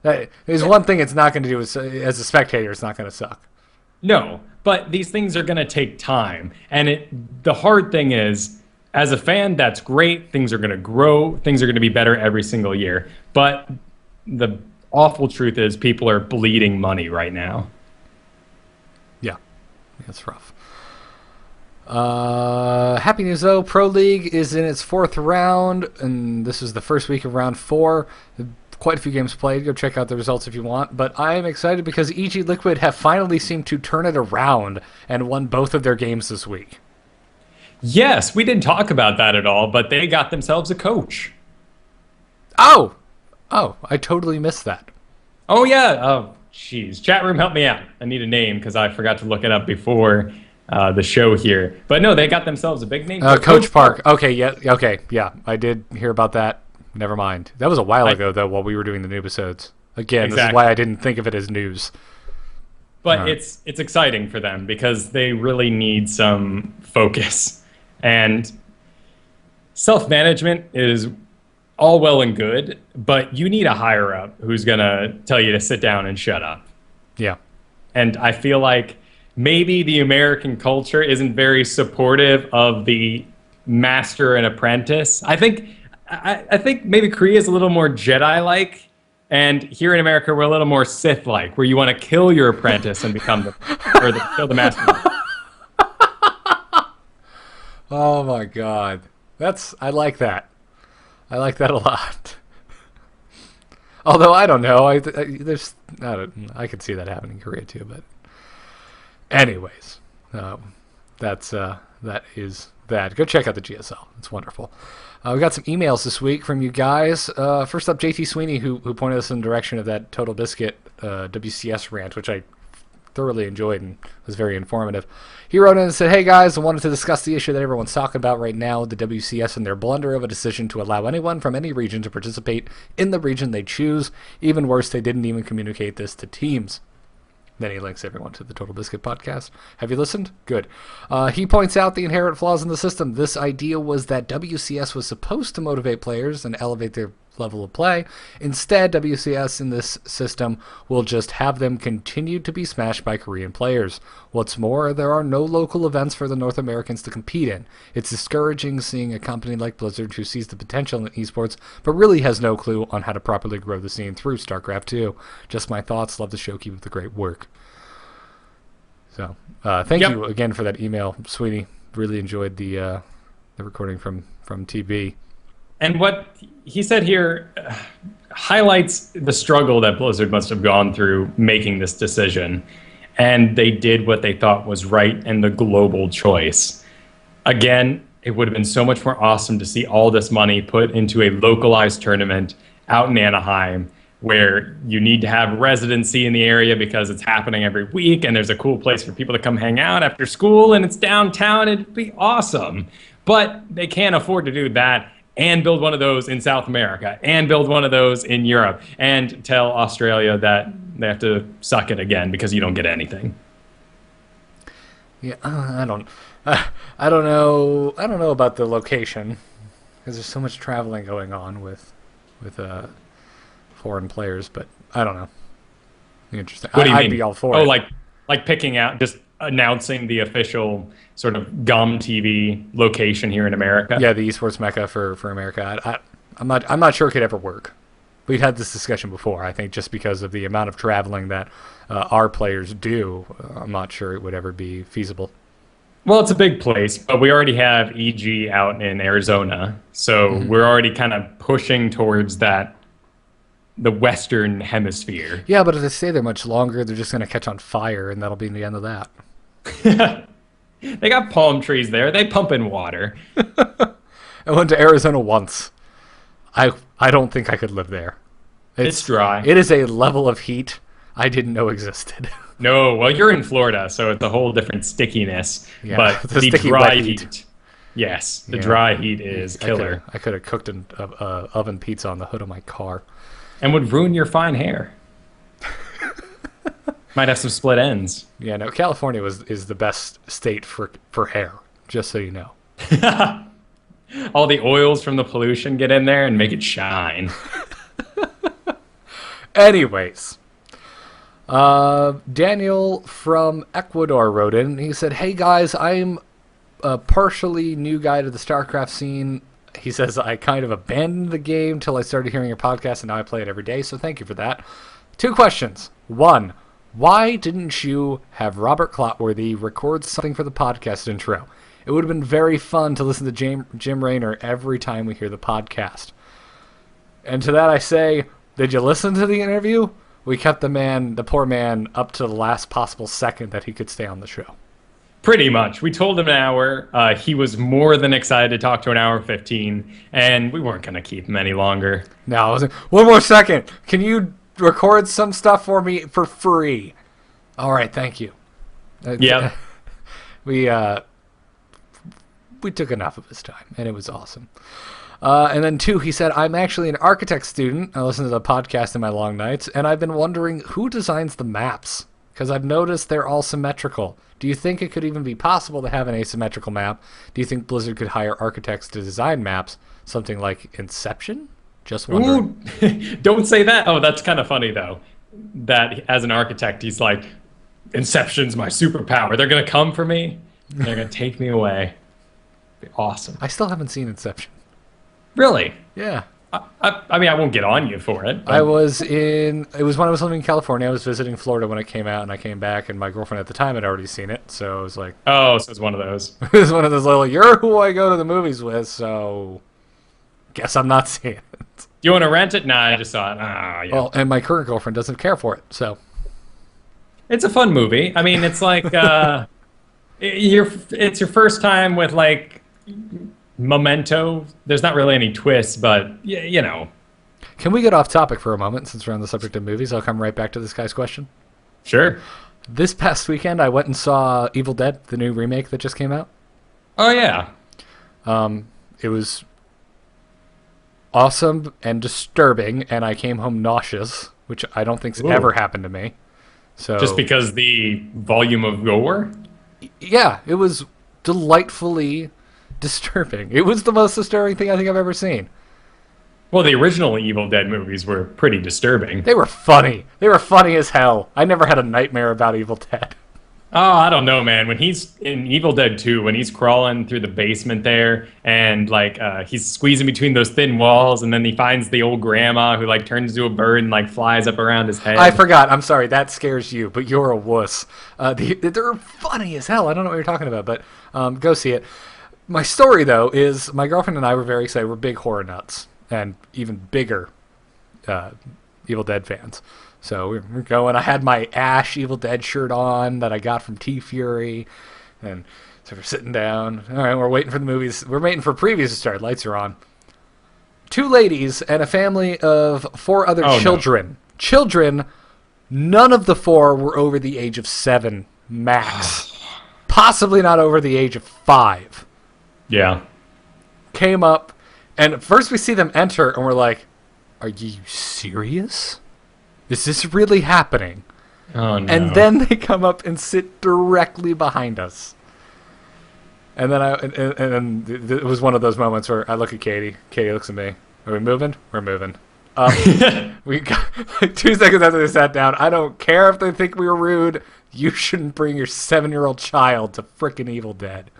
There's one thing it's not gonna do is, as a spectator, it's not gonna suck. No, but these things are gonna take time, and the hard thing is, as a fan, that's great. Things are gonna grow. Things are gonna be better every single year. But the awful truth is, people are bleeding money right now. Yeah, that's rough. Happy news though, Pro League is in its 4th round, and this is the first week of round 4. Quite a few games played. Go check out the results if you want. But I am excited because EG Liquid have finally seemed to turn it around and won both of their games this week. Yes, we didn't talk about that at all, but they got themselves a coach. Oh, I totally missed that. Oh yeah. Oh, jeez. Chat room, help me out. I need a name because I forgot to look it up before the show here. But no, they got themselves a big name. Coach Park. Okay, yeah. I did hear about that. Never mind. That was a while ago, though, while we were doing the Noobisodes. Again, This is why I didn't think of it as news. But it's exciting for them because they really need some focus. And self-management is all well and good, but you need a higher-up who's going to tell you to sit down and shut up. Yeah. And I feel like maybe the American culture isn't very supportive of the master and apprentice. I think maybe Korea is a little more Jedi-like, and here in America we're a little more Sith-like, where you want to kill your apprentice and become kill the master. Oh my God, I like that. I like that a lot. Although I don't know, I could see that happening in Korea too. But anyways, that is that. Go check out the GSL. It's wonderful. We got some emails this week from you guys. First up, JT Sweeney, who pointed us in the direction of that Total Biscuit WCS rant, which I thoroughly enjoyed and was very informative. He wrote in and said, "Hey guys, I wanted to discuss the issue that everyone's talking about right now, the WCS and their blunder of a decision to allow anyone from any region to participate in the region they choose. Even worse, they didn't even communicate this to teams." Then he links everyone to the Total Biscuit podcast. Have you listened? Good. He points out the inherent flaws in the system. This idea was that WCS was supposed to motivate players and elevate their level of play. Instead, WCS in this system will just have them continue to be smashed by Korean players. What's more, there are no local events for the North Americans to compete in. It's discouraging seeing a company like Blizzard who sees the potential in esports, but really has no clue on how to properly grow the scene through StarCraft 2. Just my thoughts. Love the show. Keep up the great work. So, thank you again for that email, Sweetie. Really enjoyed the recording from TB. And what he said here highlights the struggle that Blizzard must have gone through making this decision. And they did what they thought was right and the global choice. Again, it would have been so much more awesome to see all this money put into a localized tournament out in Anaheim, where you need to have residency in the area because it's happening every week and there's a cool place for people to come hang out after school and it's downtown. It'd be awesome. But they can't afford to do that and build one of those in South America and build one of those in Europe and tell Australia that they have to suck it again because you don't get anything. Yeah, I don't know about the location because there's so much traveling going on with foreign players, but I don't know. Interesting. What do you mean? I'd be all for it. Oh, like picking out, just announcing the official sort of GUM TV location here in America. Yeah, the esports mecca for America. I'm not sure it could ever work. We've had this discussion before. I think just because of the amount of traveling that our players do, I'm not sure it would ever be feasible. Well, it's a big place, but we already have EG out in Arizona, so we're already kind of pushing towards the Western Hemisphere. Yeah, but if they stay there much longer, they're just going to catch on fire, and that'll be the end of that. They got palm trees there. They pump in water. I went to Arizona once. I don't think I could live there. It's dry. It is a level of heat I didn't know existed. No, well, you're in Florida, so it's a whole different stickiness. Yeah, but the sticky, dry wet heat. Yes, the dry heat is killer. I could have cooked an oven pizza on the hood of my car. And would ruin your fine hair. Might have some split ends. Yeah, no, California is the best state for hair, just so you know. All the oils from the pollution get in there and make it shine. Anyways, Daniel from Ecuador wrote in. He said, "Hey guys, I'm a partially new guy to the StarCraft scene." He says, "I kind of abandoned the game till I started hearing your podcast, and now I play it every day, so thank you for that. 2 questions. 1, why didn't you have Robert Clotworthy record something for the podcast intro? It would have been very fun to listen to Jim Raynor every time we hear the podcast." And to that I say, did you listen to the interview? We kept the poor man, up to the last possible second that he could stay on the show. Pretty much. We told him an hour. He was more than excited to talk to an hour 15, and we weren't going to keep him any longer. No, I wasn't. 1 more second. Can you record some stuff for me for free? All right, thank you. Yeah. We took enough of his time, and it was awesome. And then 2, he said, "I'm actually an architect student. I listen to the podcast in my long nights, and I've been wondering who designs the maps, because I've noticed they're all symmetrical. Do you think it could even be possible to have an asymmetrical map? Do you think Blizzard could hire architects to design maps, something like Inception? Just wondering." Ooh, don't say that. Oh, that's kind of funny, though, that as an architect, he's like, Inception's my superpower. They're going to come for me. They're going to take me away. Be awesome. I still haven't seen Inception. Really? Yeah. I mean, I won't get on you for it. But... It was when I was living in California. I was visiting Florida when it came out, and I came back, and my girlfriend at the time had already seen it, so it was like... Oh, so it's one of those. It was one of those little, you're who I go to the movies with, so... Guess I'm not seeing it. You want to rent it? Nah, I just saw it. Yeah. Well, and my current girlfriend doesn't care for it, so... It's a fun movie. I mean, it's like... it's your first time with, like... Memento. There's not really any twists, but you know. Can we get off topic for a moment since we're on the subject of movies? I'll come right back to this guy's question. Sure. This past weekend, I went and saw Evil Dead, the new remake that just came out. Oh yeah. It was awesome and disturbing, and I came home nauseous, which I don't think's ever happened to me. So just because the volume of gore? Yeah, it was delightfully disturbing. It was the most disturbing thing I think I've ever seen. Well, the original Evil Dead movies were pretty disturbing. They were funny. They were funny as hell. I never had a nightmare about Evil Dead. Oh, I don't know, man. When he's in Evil Dead 2, when he's crawling through the basement there, and like he's squeezing between those thin walls, and then he finds the old grandma who like turns into a bird and like flies up around his head. I forgot. I'm sorry. That scares you, but you're a wuss. They're funny as hell. I don't know what you're talking about, but go see it. My story, though, is my girlfriend and I were very excited. We're big horror nuts, and even bigger Evil Dead fans. So we're going. I had my Ash Evil Dead shirt on that I got from T-Fury, and so we're sitting down. All right, we're waiting for the movies. We're waiting for previews to start. Lights are on. 2 ladies and a family of 4 other children. No. Children, none of the 4 were over the age of 7 max. Possibly not over the age of 5. Yeah. Came up, and first we see them enter, and we're like, are you serious? Is this really happening? Oh, no. And then they come up and sit directly behind us. And then it was one of those moments where I look at Katie. Katie looks at me. Are we moving? We're moving. We got like 2 seconds after they sat down. I don't care if they think we were rude. You shouldn't bring your 7-year-old child to frickin' Evil Dead.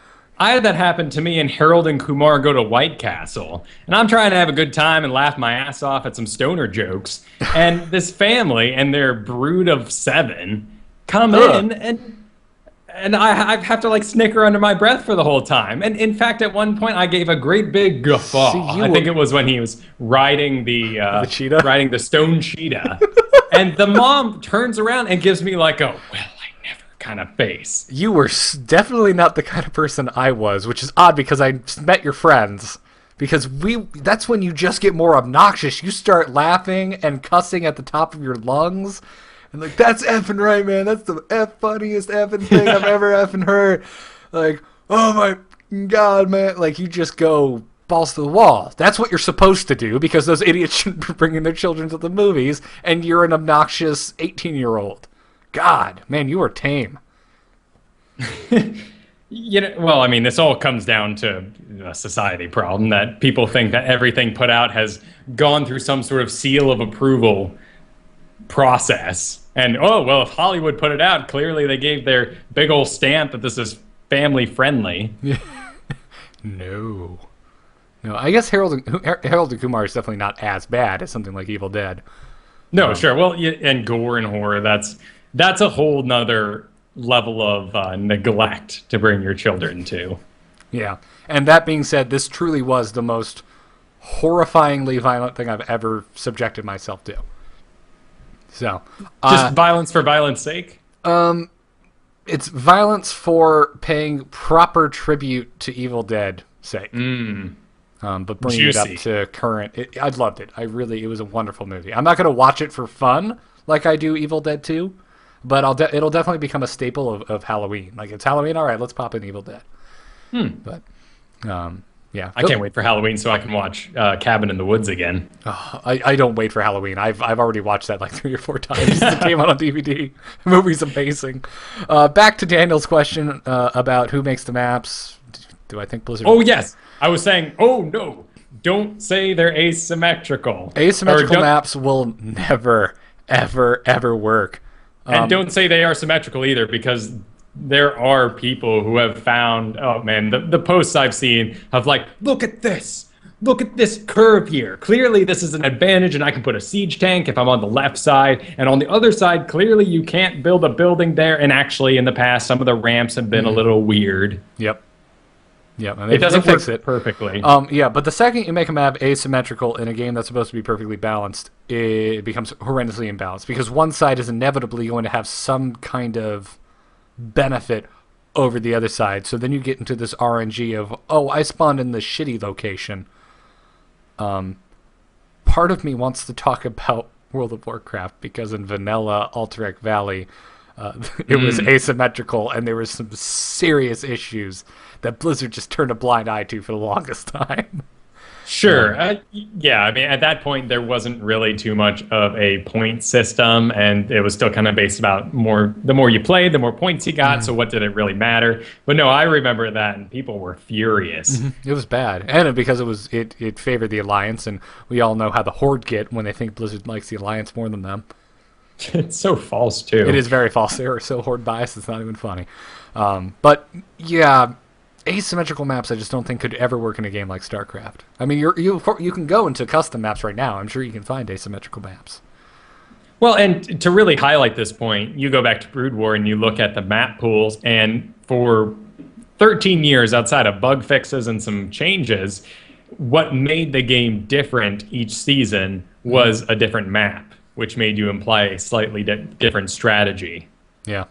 I had that happen to me and Harold and Kumar go to White Castle. And I'm trying to have a good time and laugh my ass off at some stoner jokes. And this family and their brood of 7 come in and I have to like snicker under my breath for the whole time. And in fact, at one point I gave a great big guffaw. I think it was when he was riding the cheetah? Riding the stone cheetah. And the mom turns around and gives me like a, well, kind of face. You were definitely not the kind of person I was, which is odd because I met your friends. Because that's when you just get more obnoxious. You start laughing and cussing at the top of your lungs. And like, that's effing right, man. That's the funniest effing thing I've ever effing heard. Like, oh my God, man. Like, you just go balls to the wall. That's what you're supposed to do because those idiots shouldn't be bringing their children to the movies and you're an obnoxious 18-year-old. God, man, you are tame. Well, I mean, this all comes down to a society problem that people think that everything put out has gone through some sort of seal of approval process. And, oh, well, if Hollywood put it out, clearly they gave their big old stamp that this is family friendly. No. No, I guess Harold and Kumar is definitely not as bad as something like Evil Dead. No, sure. Well, and gore and horror, that's a whole nother level of neglect to bring your children to. Yeah. And that being said, this truly was the most horrifyingly violent thing I've ever subjected myself to. So, Just violence for violence sake? It's violence for paying proper tribute to Evil Dead sake. But bringing it up Juicy. to current, I loved it. It was a wonderful movie. I'm not going to watch it for fun like I do Evil Dead 2, but it'll definitely become a staple of Halloween. Like, it's Halloween, all right, let's pop in Evil Dead. But, yeah. I can't wait for Halloween so I can watch Cabin in the Woods again. I don't wait for Halloween. I've already watched that like 3 or 4 times. It came out on DVD. The movie's amazing. Back to Daniel's question about who makes the maps. Do I think Blizzard? Oh, yes. I was saying, oh, no. Don't say they're asymmetrical. Asymmetrical maps will never, ever, ever work. And don't say they are symmetrical either, because there are people who have found, oh man, the posts I've seen of like, look at this curve here. Clearly this is an advantage and I can put a siege tank if I'm on the left side. And on the other side, clearly you can't build a building there. And actually in the past, some of the ramps have been a little weird. Yep. And It doesn't fix work it perfectly. But the second you make a map asymmetrical in a game that's supposed to be perfectly balanced, it becomes horrendously imbalanced because one side is inevitably going to have some kind of benefit over the other side. So then you get into this RNG of, oh, I spawned in this shitty location. Part of me wants to talk about World of Warcraft because in vanilla Alterac Valley, it was asymmetrical and there were some serious issues that Blizzard just turned a blind eye to for the longest time. Sure. Yeah, I mean, at that point, there wasn't really too much of a point system, and it was still kind of based about the more you played, the more points you got, so what did it really matter? But no, I remember that, and people were furious. It was bad. And because it favored the Alliance, and we all know how the Horde get when they think Blizzard likes the Alliance more than them. It's so false, too. It is very false. They are so Horde biased, it's not even funny. But, yeah, asymmetrical maps I just don't think could ever work in a game like StarCraft. I mean, you can go into custom maps right now. I'm sure you can find asymmetrical maps. Well, and to really highlight this point, you go back to Brood War and you look at the map pools, and for 13 years, outside of bug fixes and some changes, what made the game different each season was a different map, which made you imply a slightly different strategy. Yeah.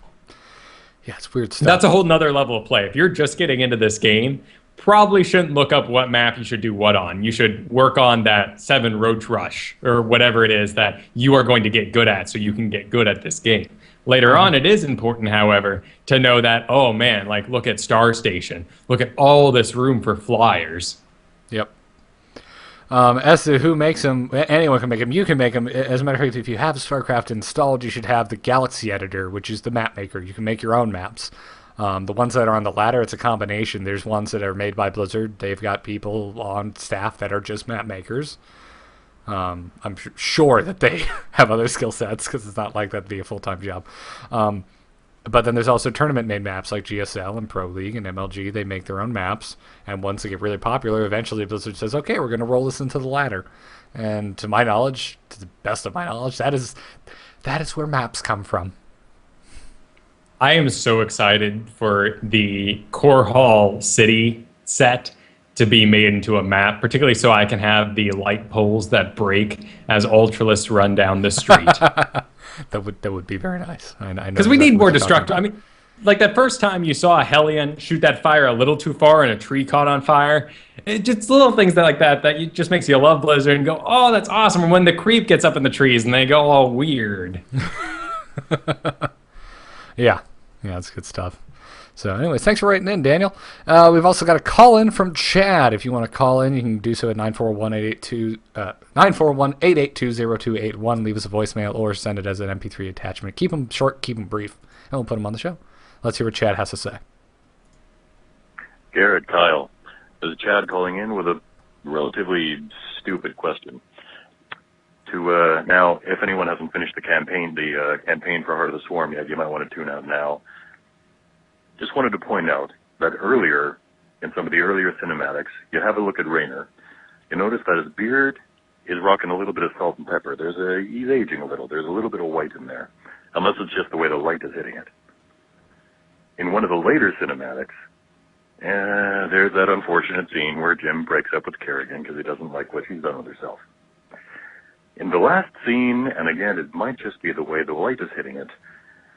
Yeah, it's weird stuff. That's a whole nother level of play. If you're just getting into this game, probably shouldn't look up what map you should do what on. You should work on that 7 Roach Rush or whatever it is that you are going to get good at so you can get good at this game. Later on, it is important, however, to know that, oh man, like look at Star Station. Look at all this room for flyers. Yep. As to who makes them, anyone can make them. You can make them. As a matter of fact, if you have StarCraft installed, you should have the Galaxy Editor, which is the map maker. You can make your own maps. The ones that are on the ladder, it's a combination. There's ones that are made by Blizzard. They've got people on staff that are just map makers. I'm sure that they have other skill sets because it's not like that'd be a full-time job. But then there's also tournament-made maps like GSL and Pro League and MLG. They make their own maps, and once they get really popular, eventually Blizzard says, okay, we're going to roll this into the ladder. And to my knowledge, to the best of my knowledge, that is where maps come from. I am so excited for the Core Hall City set to be made into a map, particularly so I can have the light poles that break as Ultralists run down the street. That would be very nice. Because we need more destructive. I mean, like that first time you saw a Hellion shoot that fire a little too far and a tree caught on fire. It just little things that you just makes you love Blizzard and go, oh, that's awesome. And when the creep gets up in the trees and they go all weird. Yeah, that's good stuff. So anyways, thanks for writing in, Daniel. We've also got a call in from Chad. If you want to call in, you can do so at 941-882-0281. Leave us a voicemail or send it as an MP3 attachment. Keep them short, keep them brief, and we'll put them on the show. Let's hear what Chad has to say. Garrett, Kyle, this is Chad calling in with a relatively stupid question. Now, if anyone hasn't finished the campaign for Heart of the Swarm yet, you might want to tune out now. Just wanted to point out that earlier, in some of the earlier cinematics, you have a look at Raynor. You notice that his beard is rocking a little bit of salt and pepper. He's aging a little. There's a little bit of white in there, unless it's just the way the light is hitting it. In one of the later cinematics, there's that unfortunate scene where Jim breaks up with Kerrigan because he doesn't like what she's done with herself. In the last scene, and again, it might just be the way the light is hitting it,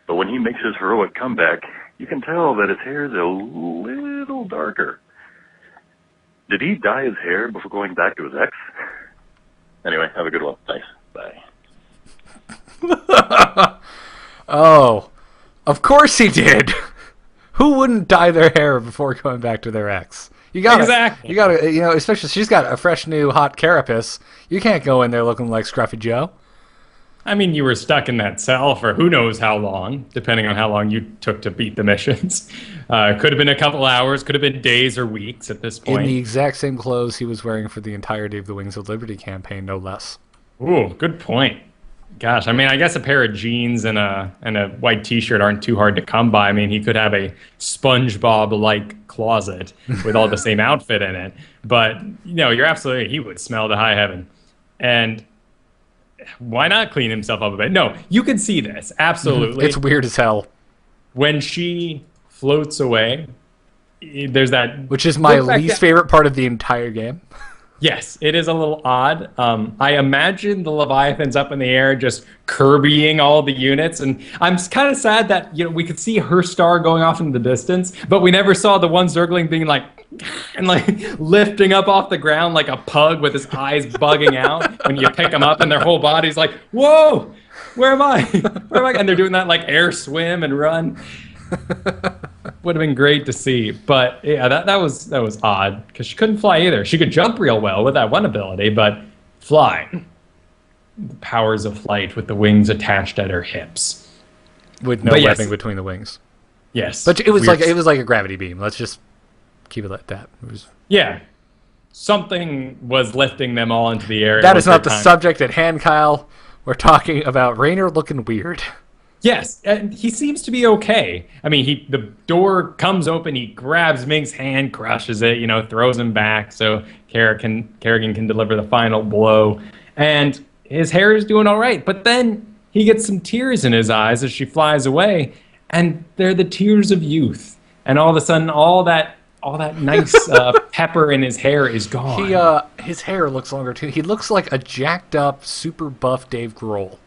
but when he makes his heroic comeback, you can tell that his hair is a little darker. Did he dye his hair before going back to his ex? Anyway, have a good one. Thanks. Bye. Oh, of course he did. Who wouldn't dye their hair before going back to their ex? You gotta, especially she's got a fresh new hot carapace. You can't go in there looking like Scruffy Joe. I mean, you were stuck in that cell for who knows how long, depending on how long you took to beat the missions. Could have been a couple hours, could have been days or weeks at this point. In the exact same clothes he was wearing for the entirety of the Wings of Liberty campaign, no less. Ooh, good point. Gosh, I mean, I guess a pair of jeans and a white T-shirt aren't too hard to come by. I mean, he could have a SpongeBob-like closet with all the same outfit in it. But, you're absolutely, he would smell to high heaven. And why not clean himself up a bit? No, you can see this, absolutely. It's weird as hell. When she floats away, there's that... Which is my least favorite part of the entire game. Yes, it is a little odd. I imagine the Leviathan's up in the air just Kirbying all the units, and I'm kind of sad that we could see her star going off in the distance, but we never saw the one Zergling being lifting up off the ground like a pug with his eyes bugging out when you pick them up and their whole body's like, whoa, where am I? Where am I? And they're doing that air swim and run. Would have been great to see, but yeah, that was odd because she couldn't fly either. She could jump real well with that one ability, but fly, the powers of flight with the wings attached at her hips, with no webbing between the wings. Yes, but it was like a gravity beam. Let's just keep it like that. Something was lifting them all into the air. That is not the subject at hand, Kyle. We're talking about Raynor looking weird. Yes, and he seems to be okay. I mean, the door comes open, he grabs Ming's hand, crushes it, throws him back so Kerrigan can deliver the final blow. And his hair is doing all right, but then he gets some tears in his eyes as she flies away, and they're the tears of youth. And all of a sudden, all that nice pepper in his hair is gone. His hair looks longer too. He looks like a jacked up, super buff Dave Grohl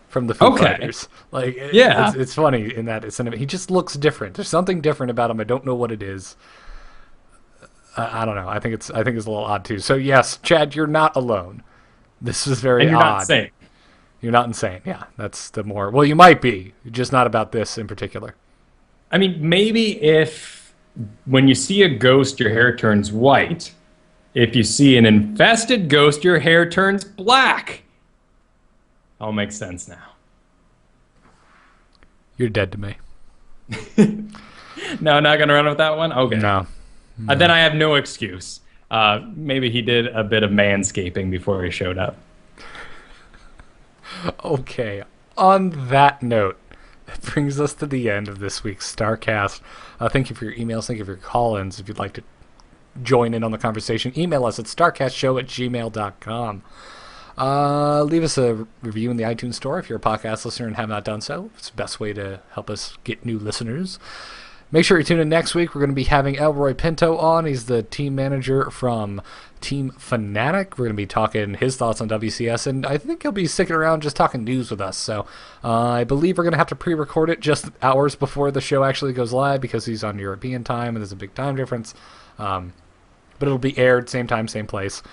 from the Foo Fighters. It's funny in that he just looks different. There's something different about him. I don't know what it is. I don't know. I think it's a little odd too. So yes, Chad, you're not alone. This is very odd. You're not insane. You're not insane. Yeah, that's the more. Well, you might be, just not about this in particular. I mean, maybe if when you see a ghost, your hair turns white. If you see an infested ghost, your hair turns black. All makes sense now. You're dead to me. No, not going to run with that one? Okay. No. Then I have no excuse. Maybe he did a bit of manscaping before he showed up. Okay. On that note, that brings us to the end of this week's StarCast. Thank you for your emails. Thank you for your call-ins. If you'd like to join in on the conversation, email us at starcastshow@gmail.com. Leave us a review in the iTunes store if you're a podcast listener and have not done so. It's the best way to help us get new listeners. Make sure you tune in next week. We're going to be having Elroy Pinto on. He's the team manager from Team Fanatic. We're going to be talking his thoughts on WCS, and I think he'll be sticking around just talking news with us. So I believe we're going to have to pre-record it just hours before the show actually goes live because he's on European time and there's a big time difference. But it'll be aired same time, same place.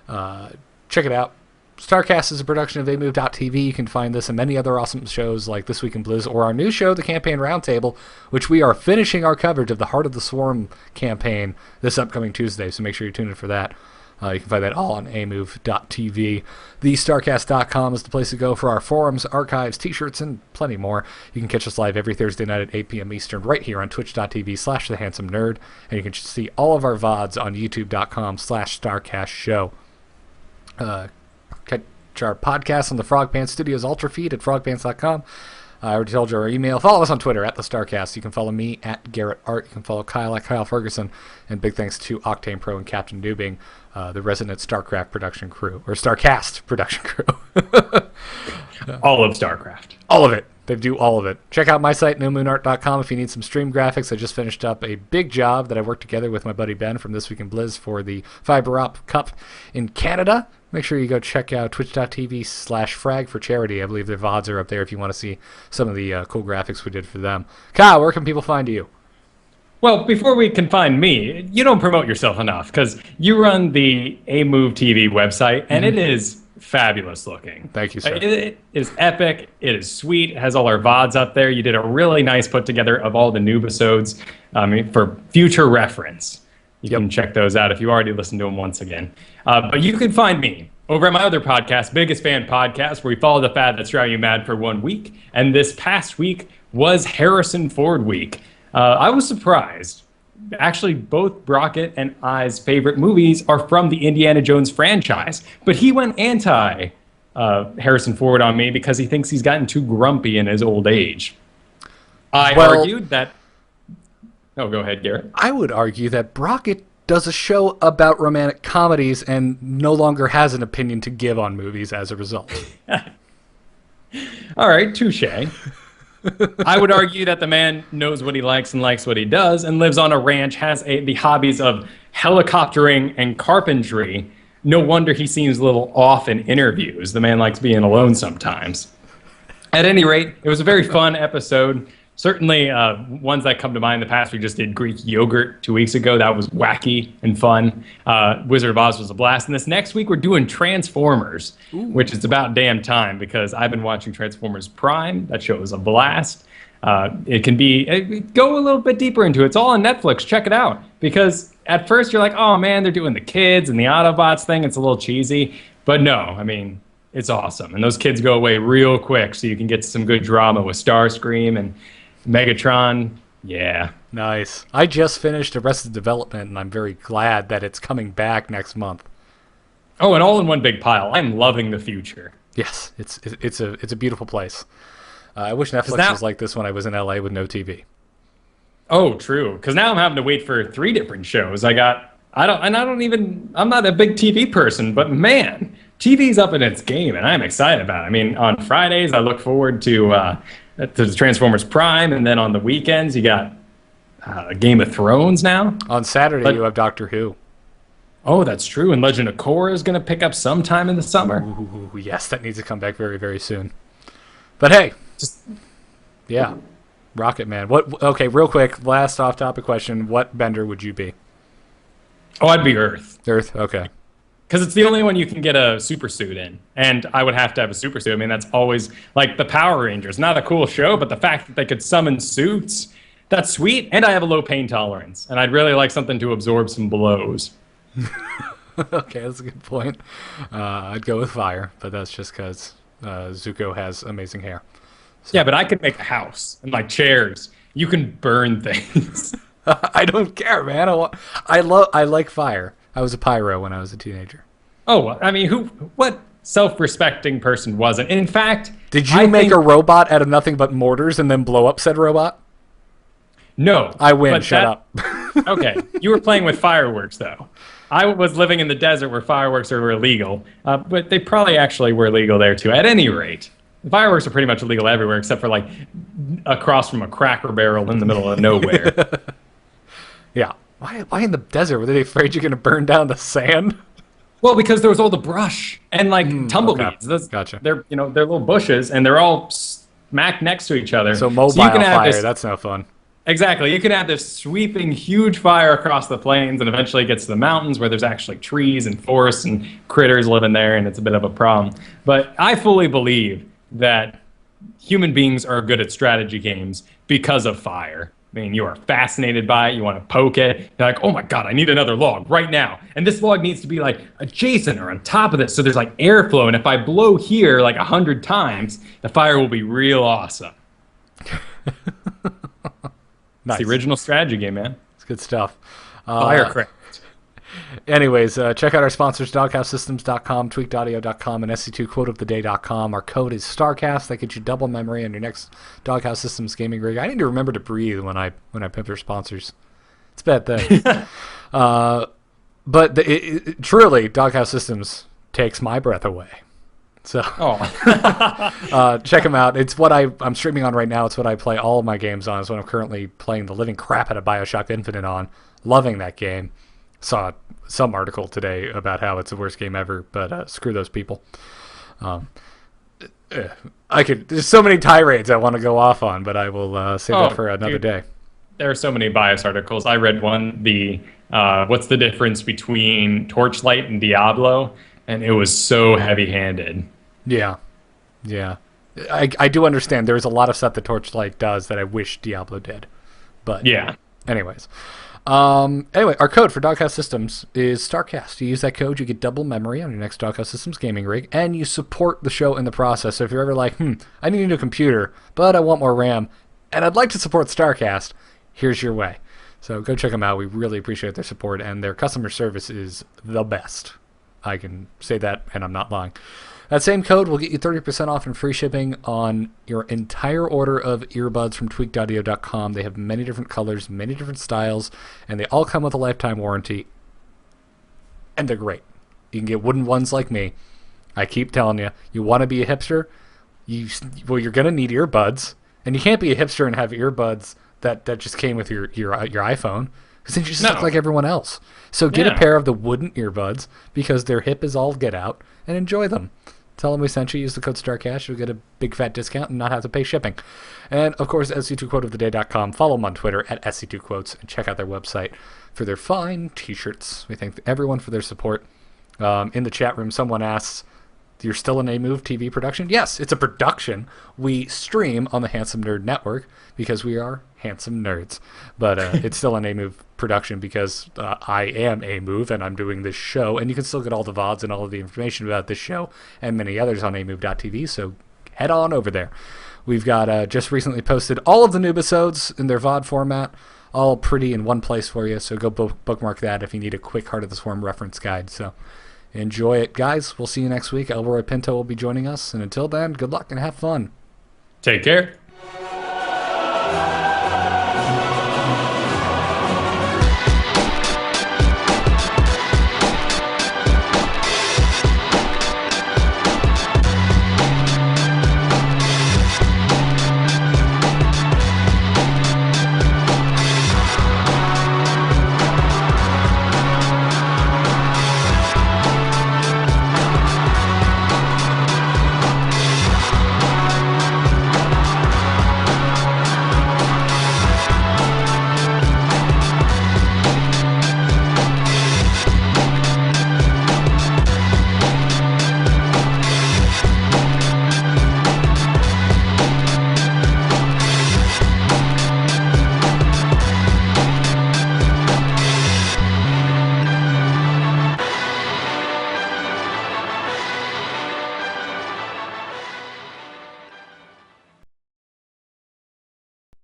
Check it out. StarCast is a production of amove.tv. You can find this and many other awesome shows like This Week in Blizz or our new show, The Campaign Roundtable, which we are finishing our coverage of the Heart of the Swarm campaign this upcoming Tuesday, so make sure you tune in for that. You can find that all on amove.tv. TheStarCast.com is the place to go for our forums, archives, t-shirts, and plenty more. You can catch us live every Thursday night at 8 p.m. Eastern right here on twitch.tv/TheHandsomeNerd. And you can see all of our VODs on youtube.com/StarCastShow. Catch our podcast on the Frog Pants Studios Ultra feed at frogpants.com. I already told you our email. Follow us on Twitter at the StarCast. You can follow me at Garrett Art. You can follow Kyle at Kyle Ferguson. And big thanks to Octane Pro and Captain Dubing, the resident StarCraft production crew, or StarCast production crew. All of StarCraft. All of it. They do all of it. Check out my site, nomoonart.com, if you need some stream graphics. I just finished up a big job that I worked together with my buddy Ben from This Week in Blizz for the Fiber Op Cup in Canada. Make sure you go check out twitch.tv/frag for charity. I believe their VODs are up there if you want to see some of the cool graphics we did for them. Kyle, where can people find you? Well, before we can find me, you don't promote yourself enough because you run the A-Move TV website, and it is fabulous looking. Thank you, sir. It is epic. It is sweet. It has all our VODs up there. You did a really nice put together of all the new episodes for future reference. You can check those out if you already listened to them once again. But you can find me over at my other podcast, Biggest Fan Podcast, where we follow the fad that's driving you mad for 1 week. And this past week was Harrison Ford week. I was surprised. Actually, both Brockett and I's favorite movies are from the Indiana Jones franchise. But he went anti Harrison Ford on me because he thinks he's gotten too grumpy in his old age. I argued that... Oh, go ahead, Garrett. I would argue that Brockett does a show about romantic comedies and no longer has an opinion to give on movies as a result. All right, touche. I would argue that the man knows what he likes and likes what he does and lives on a ranch, has the hobbies of helicoptering and carpentry. No wonder he seems a little off in interviews. The man likes being alone sometimes. At any rate, it was a very fun episode. Certainly, ones that come to mind in the past, we just did Greek yogurt 2 weeks ago. That was wacky and fun. Wizard of Oz was a blast. And this next week, we're doing Transformers, which is about damn time because I've been watching Transformers Prime. That show is a blast. It can be, go a little bit deeper into it. It's all on Netflix. Check it out. Because at first, you're like, oh, man, they're doing the kids and the Autobots thing. It's a little cheesy. But no, I mean, it's awesome. And those kids go away real quick, so you can get some good drama with Starscream and Megatron. Yeah. Nice. I just finished Arrested Development, and I'm very glad that it's coming back next month. Oh, and all in one big pile. I'm loving the future. Yes, it's a beautiful place. I wish Netflix was like this when I was in LA with no TV. Oh, true. Because now I'm having to wait for 3 different shows. I'm not a big TV person, but man, TV's up in its game, and I'm excited about it. I mean, on Fridays, I look forward to the Transformers Prime, and then on the weekends, you got Game of Thrones now. On Saturday, you have Doctor Who. Oh, that's true. And Legend of Korra is going to pick up sometime in the summer. Ooh, yes, that needs to come back very, very soon. But hey, yeah, Rocket Man. Okay, real quick, last off-topic question. What bender would you be? Oh, I'd be Earth. Earth, okay. Because it's the only one you can get a super suit in. And I would have to have a super suit. I mean, that's always, like, the Power Rangers. Not a cool show, but the fact that they could summon suits, that's sweet. And I have a low pain tolerance. And I'd really like something to absorb some blows. Okay, that's a good point. I'd go with fire, but that's just because Zuko has amazing hair. So. Yeah, but I could make a house and, like, chairs. You can burn things. I don't care, man. I like fire. I was a pyro when I was a teenager. Oh, I mean, what self-respecting person wasn't? In fact, did you make a robot out of nothing but mortars and then blow up said robot? No. I win. Shut up. Okay. You were playing with fireworks, though. I was living in the desert where fireworks were illegal, but they probably actually were illegal there, too. At any rate, the fireworks are pretty much illegal everywhere except for, like, across from a Cracker Barrel in the middle of nowhere. Yeah. Why in the desert? Were they afraid you're going to burn down the sand? Well, because there was all the brush and like tumbleweeds. Okay. Gotcha. They're little bushes and they're all smack next to each other. So mobile you can have fire, that's no fun. Exactly. You can have this sweeping huge fire across the plains and eventually it gets to the mountains where there's actually trees and forests and critters living there and it's a bit of a problem. But I fully believe that human beings are good at strategy games because of fire. mean, you are fascinated by it. You want to poke it. You're like, oh my God, I need another log right now. And this log needs to be like adjacent or on top of this. So there's like airflow. And if I blow here like 100 times, the fire will be real awesome. Nice. It's the original strategy game, man. It's good stuff. Firecraft. Anyways, check out our sponsors, doghousesystems.com, tweakedaudio.com, and sc2quoteoftheday.com. Our code is StarCast. That gets you double memory on your next Doghouse Systems gaming rig. I need to remember to breathe when I pimp your sponsors. It's a bad thing. But truly, Doghouse Systems takes my breath away. So check them out. It's what I'm streaming on right now. It's what I play all of my games on. It's what I'm currently playing the living crap out of BioShock Infinite on. Loving that game. Saw some article today about how it's the worst game ever, but screw those people. There's so many tirades I want to go off on, but I will save that for another day. There are so many bias articles. I read one, what's the difference between Torchlight and Diablo, and it was so heavy-handed. Yeah. I do understand there's a lot of stuff that Torchlight does that I wish Diablo did. But yeah. Anyways. Anyway, our code for Doghouse Systems is StarCast. You use that code, you get double memory on your next Doghouse Systems gaming rig, and you support the show in the process. So if you're ever like, I need a new computer, but I want more RAM, and I'd like to support StarCast, here's your way. So go check them out. We really appreciate their support, and their customer service is the best. I can say that, and I'm not lying. That same code will get you 30% off and free shipping on your entire order of earbuds from tweakedaudio.com. They have many different colors, many different styles, and they all come with a lifetime warranty. And they're great. You can get wooden ones like me. I keep telling you, you want to be a hipster? You're going to need earbuds. And you can't be a hipster and have earbuds that just came with your iPhone. Because then you just look like everyone else. So get a pair of the wooden earbuds because they're hip as all get out and enjoy them. Tell them we sent you. Use the code StarCast. You'll get a big fat discount and not have to pay shipping. And, of course, sc2quoteoftheday.com. Follow them on Twitter at sc2quotes and check out their website for their fine T-shirts. We thank everyone for their support. In the chat room, someone asks, you're still in a Move TV production? Yes, it's a production. We stream on the Handsome Nerd Network because we are handsome nerds. But it's still an A-Move production because I am A-Move and I'm doing this show. And you can still get all the VODs and all of the information about this show and many others on amove.tv. So head on over there. We've got just recently posted all of the new episodes in their VOD format, all pretty in one place for you. So go bookmark that if you need a quick Heart of the Swarm reference guide. So enjoy it, guys. We'll see you next week. Elroy Pinto will be joining us. And until then, good luck and have fun. Take care.